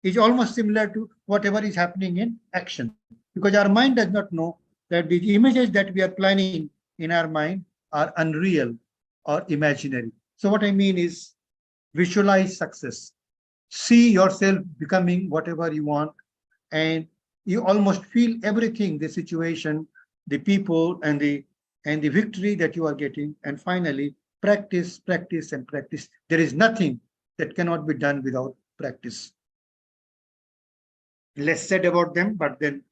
is almost similar to whatever is happening in action, because our mind does not know that the images that we are planning in our mind are unreal or imaginary. So what I mean is visualize success, see yourself becoming whatever you want, and you almost feel everything, the situation, the people, and the victory that you are getting. And finally, practice, practice, and practice. There is nothing that cannot be done without practice. Less said about them, but then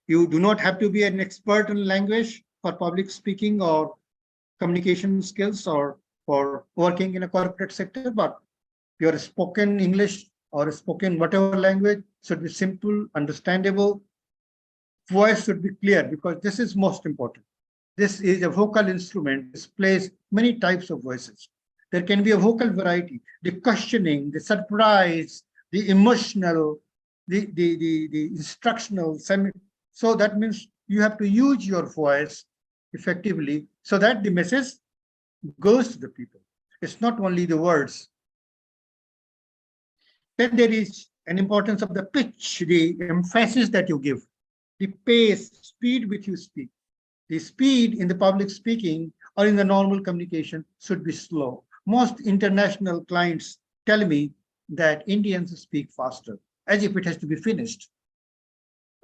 you do not have to be an expert in language for public speaking or communication skills or for working in a corporate sector, but your spoken English or spoken whatever language should be simple, understandable. Voice should be clear, because this is most important. This is a vocal instrument. This plays many types of voices. There can be a vocal variety, the questioning, the surprise, the emotional, the instructional. So that means you have to use your voice effectively so that the message goes to the people. It's not only the words. Then there is an importance of the pitch, the emphasis that you give, the pace, speed with you speak. The speed in the public speaking or in the normal communication should be slow. Most international clients tell me that Indians speak faster, as if it has to be finished.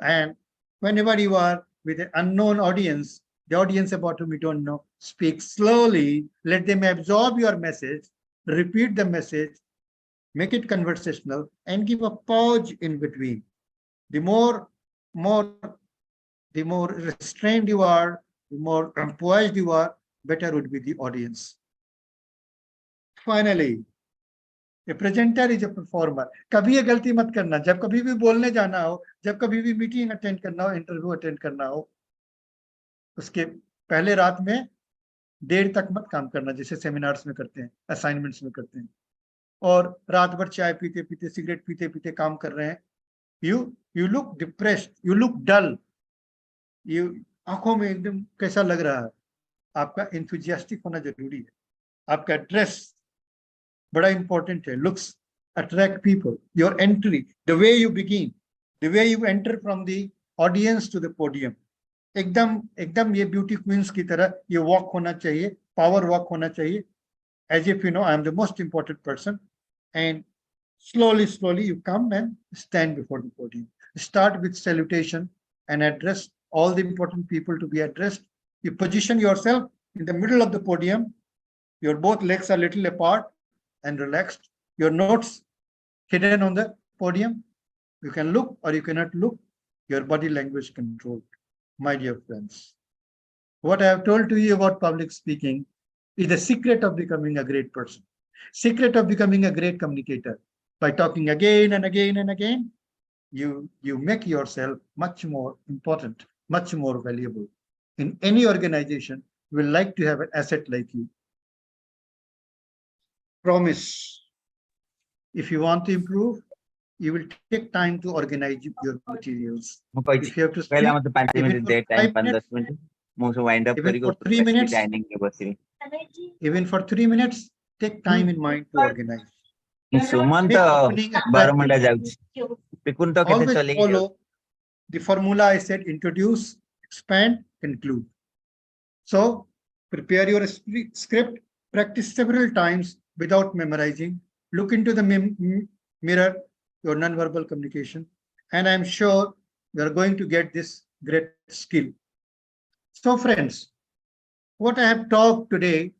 And whenever you are with an unknown audience, the audience about whom you don't know, speak slowly, let them absorb your message, repeat the message, make it conversational, and give a pause in between. The more restrained you are, the more composed you are, better would be the audience. Finally, a presenter is a performer. कभी ये गलती मत करना, जब कभी भी बोलने जाना हो, जब कभी भी मीटिंग अटेंड करना हो, इंटरव्यू अटेंड करना हो, उसके पहले रात में देर तक मत काम करना, जैसे सेमिनार्स में करते हैं, असाइनमेंट्स में करते हैं, और रात भर चाय पीते पीते, सिगरेट पीते पीते काम कर रहे हैं. You look depressed, you look dull, आंखों में एकदम कैसा लग रहा है. आपका enthusiastic होना जरूरी है. आपका ड्रेस बड़ा इंपॉर्टेंट है. Looks attract people. Your entry, the way you begin, the way you enter from the audience to the podium, एकदम ये ब्यूटी क्वींस की तरह ये वॉक होना चाहिए, पावर वॉक होना चाहिए, as if you know I am the most important person. And slowly you come and stand before the podium. Start with salutation and address all the important people to be addressed. You position yourself in the middle of the podium. Your both legs are a little apart and relaxed. Your notes hidden on the podium. You can look or you cannot look. Your body language controlled. My dear friends, what I have told to you about public speaking is the secret of becoming a great person, secret of becoming a great communicator. By talking again and again and again, you make yourself much more important, much more valuable. In any organization, we will like to have an asset like you. Promise, if you want to improve, you will take time to organize your materials. If you have to speak, even for 3 minutes, even for 3 minutes, take time in mind to organize. Always follow the formula I said: introduce, expand, conclude. So prepare your script, practice several times without memorizing, look into the mirror, your non-verbal communication, and I'm sure you are going to get this great skill. So friends, what I have talked today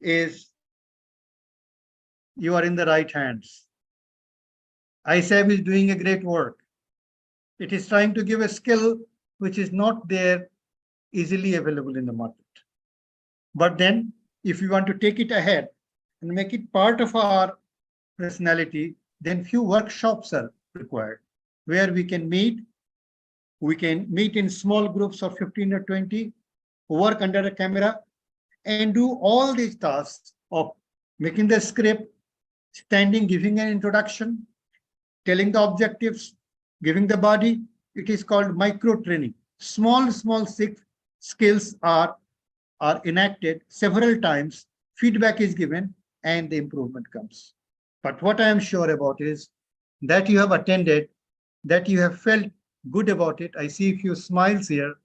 is you are in the right hands. ISAB is doing a great work. It is trying to give a skill which is not there easily available in the market. But then if we want to take it ahead and make it part of our personality, then few workshops are required where we can meet. We can meet in small groups of 15 or 20, work under a camera and do all these tasks of making the script, standing, giving an introduction, telling the objectives, giving the body. It is called micro training. Small skills are enacted several times, feedback is given, and the improvement comes. But what I am sure about is that you have attended, that you have felt good about it. I see a few smiles here,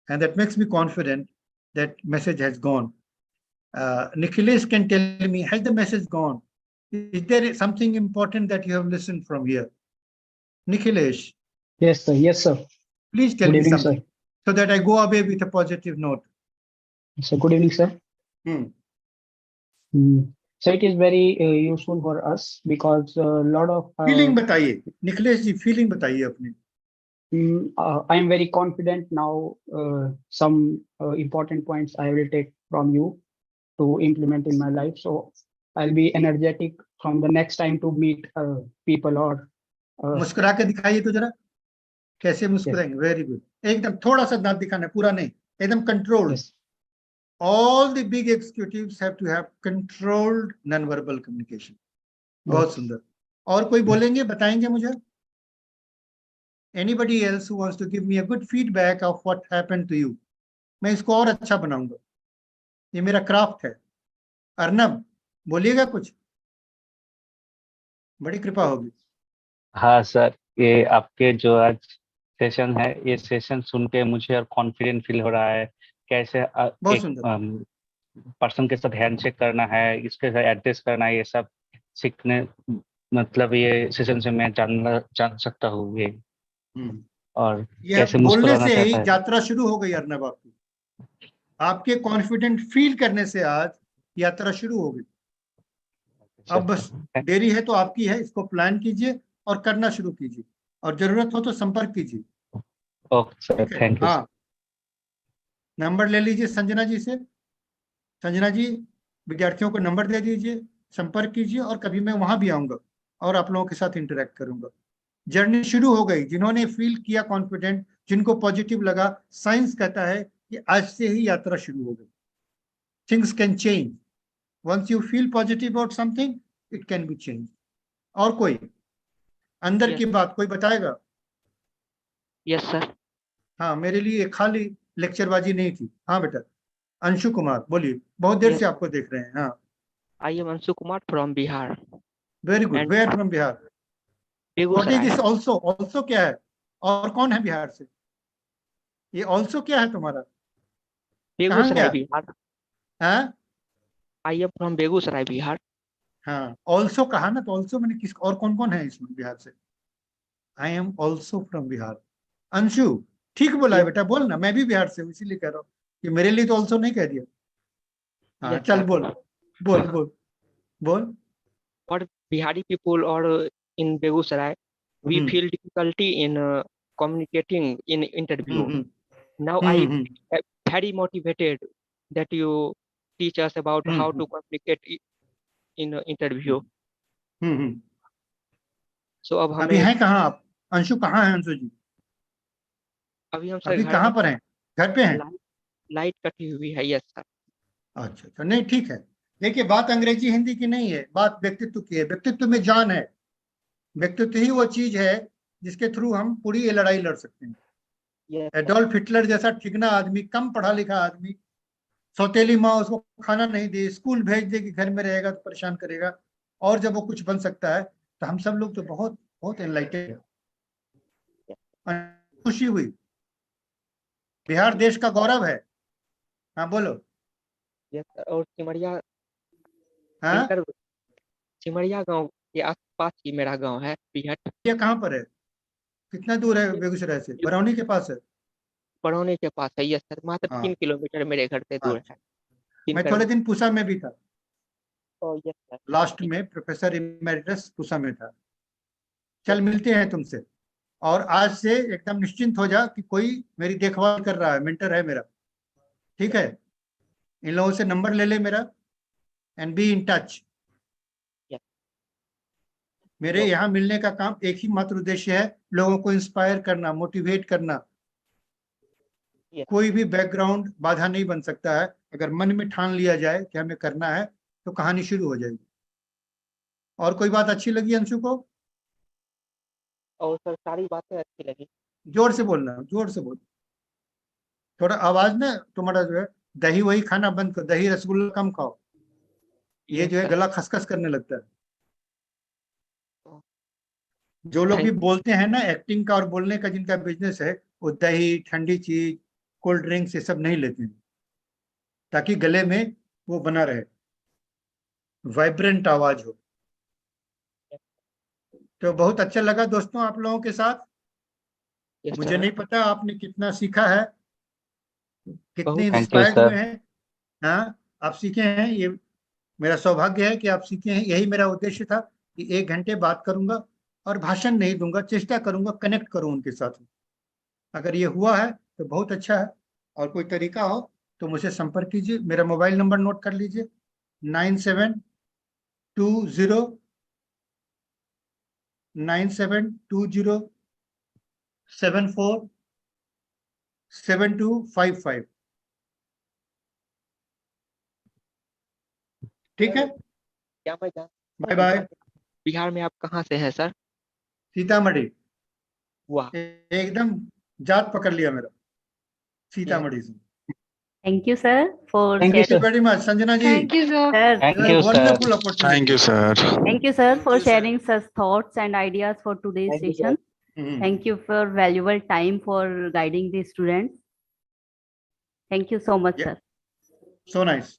and that makes me confident that message has gone. Nikhilesh can tell me, has the message gone? Is there something important that you have listened from here? Nikhilesh, Yes, sir. Yes, sir. please tell Good me evening, something sir. so that I go away with a positive note. So, good evening, sir. Hmm. So, it is very useful for us because a lot of feeling बताइए निखिलेश जी, feeling बताइए अपनी. I am very confident now. Some important points I will take from you to implement in my life. So, I'll be energetic from the next time to meet people or. मुस्कुरा के दिखाइए तो जरा कैसे मुस्कुराएंगे. Very good. एकदम थोड़ा सा दांत दिखाना, पूरा नहीं, एकदम controlled. All the big executives have to have controlled non-verbal communication. बहुत सुंदर. और कोई बोलेंगे, बताएंगे मुझे? Anybody else who wants to give me a good feedback of what happened to you? मैं इसको और अच्छा बनाऊंगा. ये मेरा क्राफ्ट है. अर्नब, बोलिएगा कुछ. बड़ी कृपा होगी. हाँ सर, ये आपके जो आज सेशन है, ये सेशन सुन के मुझे और कॉन्फिडेंट फील हो रहा है. कैसे बहुत एक सुंदर. पर्सन के साथ हैंडशेक करना है, इसके साथ एड्रेस करना है, ये सब सीखने, मतलब ये सेशन से मैं जान सकता हूँ ये. और ये कैसे बोलने मुस्कुराना से ही चाहता है. यात्रा शुरू हो गई अर्नब आपकी. आपके कॉन्फिडेंट फील करने से आज यात्रा शुरू हो गई. अब बस देरी है तो आपकी है. इसको प्लान कीजिए और करना शुरू कीजिए, और जरूरत हो तो संपर्क कीजिए. Okay sir, thank you. हाँ, नंबर ले लीजिए संजना जी से. संजना जी, विद्यार्थियों को नंबर दे दीजिए, संपर्क कीजिए, और कभी मैं वहां भी आऊंगा और आप लोगों के साथ इंटरेक्ट करूंगा. जर्नी शुरू हो गई. जिन्होंने फील किया कॉन्फिडेंट, जिनको पॉजिटिव लगा, साइंस कहता है कि आज से ही यात्रा शुरू हो गई. Things can change. Once you feel positive about something, it can be change. और कोई अंदर की बात कोई बताएगा? Yes sir. हाँ, मेरे लिए खाली लेक्चरबाजी नहीं थी. हाँ बेटा, अंशु कुमार बोलिए. बहुत देर से आपको देख रहे हैं. हाँ, I am Anshu Kumar from Bihar. Very good. Where from Bihar? What is this also? Also क्या है? और कौन है बिहार से? ये ऑल्सो क्या है तुम्हारा? बेगूसराय बिहार. हाँ, I am from Begusarai Bihar. हाँ, ऑल्सो कहा ना, तो ऑल्सो मैंने किस और कौन कौन है इसमें बिहार से? I am also from Bihar. Anshu ठीक बोला है बेटा, बोल ना. मैं भी बिहार से हूँ, इसीलिए कह रहा हूँ कि मेरे लिए तो ऑल्सो नहीं कह दिया. हाँ, चल बोल बोल बोल बोल. और बिहारी पीपल और इन Begusarai, we feel difficulty in communicating in interview. Now I very motivated that you teach us about how to communicate in interview. So अब अभी हैं कहाँ आप? अंशु कहाँ है अंशु जी? अभी हम अभी कहाँ पर हैं? घर पे हैं? लाइट कटी हुई है. Yes sir. अच्छा अच्छा, नहीं ठीक है. देखिए, बात अंग्रेजी हिंदी की नहीं है, बात व्यक्तित्व की है. व्यक्तित्व में जान है. व्यक्तित्व ही वो चीज है जिसके थ्रू हम पूरी ये लड़ाई लड़ सकते हैं. एडोल्फ हिटलर जैसा ठिगना आदमी, कम पढ़ा लिखा आदमी, सौतेली माँ उसको खाना नहीं दे, स्कूल भेज दे कि घर में रहेगा तो परेशान करेगा, और जब वो कुछ बन सकता है, तो हम सब लोग तो बहुत बहुत एनलाइटेड है. खुशी हुई. बिहार देश का गौरव है. हाँ बोलो. और सिमरिया, हाँ, सिमरिया गांव के आसपास ही मेरा गांव है बिहट. ये कहाँ पर है? कितना दूर है बेगूसराय से? बरौनी के पास है? बरौनी के पास है, यस सर, मात्र हाँ। 3 किलोमीटर मेरे घर से दूर अच्छा। है। 3 मैं थोड़े दिन पूसा में भी था, यस सर। लास्ट में प्रोफेसर इमेरिटस पूसा में था। चल मिलते हैं तुमसे, और आज से एकदम निश्चिंत हो जा कि कोई मेरी देखभाल कर रहा है, मेंटर है मेरा, ठीक है? इन लोगों से नंबर ले ले मेरा, and be in touch. Yes. मेरे यहाँ मिलने का काम एक ही मात्र उद्देश्य है, लोगों को इंस्पायर करना, मोटिवेट करना। Yes. कोई भी बैकग्राउंड बाधा नहीं बन सकता है। अगर मन में ठान लिया जाए कि हमें करना है तो कहानी शुरू हो जाएगी। और कोई बात अच्छी लगी अंशु को? और सर सारी बातें अच्छी लगी। जोर से बोलना, जोर से बोल। थोड़ा आवाज ना तुम्हारा जो है, दही वही खाना बंद करो, दही रसगुल्ला कम खाओ, ये Yes, जो है sir. गला खसखस करने लगता है। Oh. जो लोग भी Thank- बोलते हैं ना एक्टिंग का और बोलने का, जिनका बिजनेस है, वो दही, ठंडी चीज, कोल्ड ड्रिंक्स ये सब नहीं लेते हैं, ताकि गले में वो बना रहे, वाइब्रेंट आवाज हो। तो बहुत अच्छा लगा दोस्तों आप लोगों के साथ। Yes, मुझे sir. नहीं पता आपने कितना सीखा है, कितने बहुत- Thank you, इंस्पायर्ड sir. हुए हैं। हाँ, आप सीखे हैं, ये मेरा सौभाग्य है कि आप सीखे हैं। यही मेरा उद्देश्य था कि 1 घंटे बात करूंगा और भाषण नहीं दूंगा, चेष्टा करूंगा कनेक्ट करूं उनके साथ। अगर ये हुआ है तो बहुत अच्छा है। और कोई तरीका हो तो मुझे संपर्क कीजिए। मेरा मोबाइल नंबर नोट कर लीजिए, 9720747255। ठीक है, क्या मैं जान बाय बाय। बिहार में आप कहाँ से हैं सर? सीतामढ़ी, वाह। एकदम जात पकड़ लिया मेरा, सीतामढ़ी से। Thank you, sir, for Thank you, thank you sharing. sir. Very much Sanjana ji. Thank you, sir. Sir, Thank you, sir. Wonderful opportunity. Thank you, sir. thank you, sir, for sharing such thoughts and ideas for today's Thank you, sir. session. Thank you for valuable time for guiding the students. Thank you so much, Yeah. sir. So nice.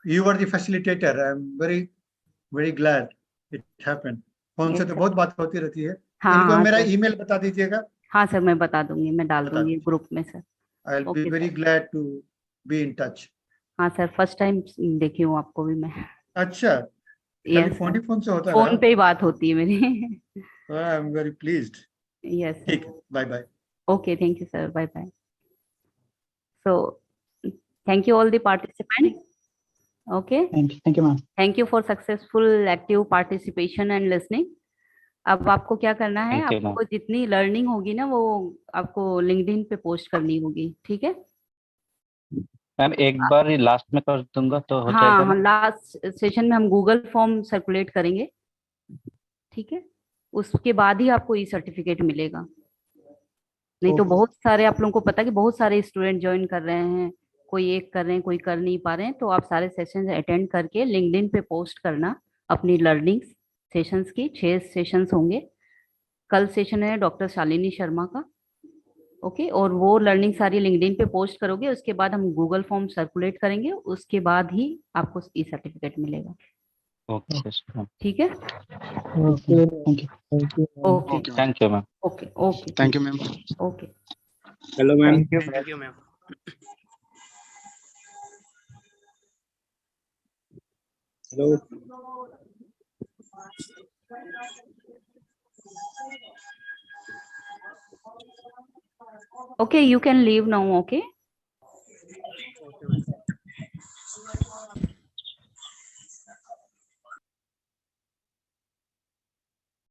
You were the facilitator. I'm very glad it happened. Phone से Yes, तो sir. बहुत बात होती रहती है। हाँ, इनको हाँ, मेरा sir. ईमेल बता दीजिएगा। हाँ सर, मैं बता दूंगी, मैं डाल बता दूंगी दीजिए। ग्रुप में sir. I'll be Okay, very sir. glad to be in touch. हाँ सर, फर्स्ट टाइम देखी हूँ आपको भी मैं। अच्छा, खाली यस फोन सर, ही फोन से होता फोन रहा। पे ही बात होती है मेरी। I'm very pleased. यस ठीक सर। है, bye bye. Okay, thank you, sir. Bye bye. So, thank you all the participants. Okay. Thank you, ma'am. Thank you for successful active participation and listening. अब आपको क्या करना है, Thank you, आपको जितनी learning होगी ना वो आपको लिंक्डइन पे पोस्ट करनी होगी, ठीक है? मैम एक बार ही लास्ट में कर दूंगा तो हो जाएगा हाँ, ना? लास्ट सेशन में हम गूगल फॉर्म सर्कुलेट करेंगे, ठीक है? उसके बाद ही आपको ई सर्टिफिकेट मिलेगा। नहीं तो बहुत सारे, आप लोगों को पता है कि बहुत सारे स्टूडेंट ज्वाइन कर रहे हैं, कोई एक कर रहे हैं, कोई कर नहीं पा रहे हैं। तो आप सारे सेशंस अटेंड करके लिंक्डइन पे पोस्ट करना अपनी लर्निंग सेशंस की। 6 सेशंस होंगे। कल सेशन है डॉक्टर शालिनी शर्मा का, ओके। और वो लर्निंग सारी लिंक्डइन पे पोस्ट करोगे, उसके बाद हम गूगल फॉर्म सर्कुलेट करेंगे, उसके बाद ही आपको ई सर्टिफिकेट मिलेगा, ओके सर, ठीक है? Okay. Thank you. Okay Okay, ma'am. Thank you ma'am. Okay okay Thank you, ma'am. Okay. Hello ma'am. Thank you, ma'am. Hello. Okay, you can leave now, okay?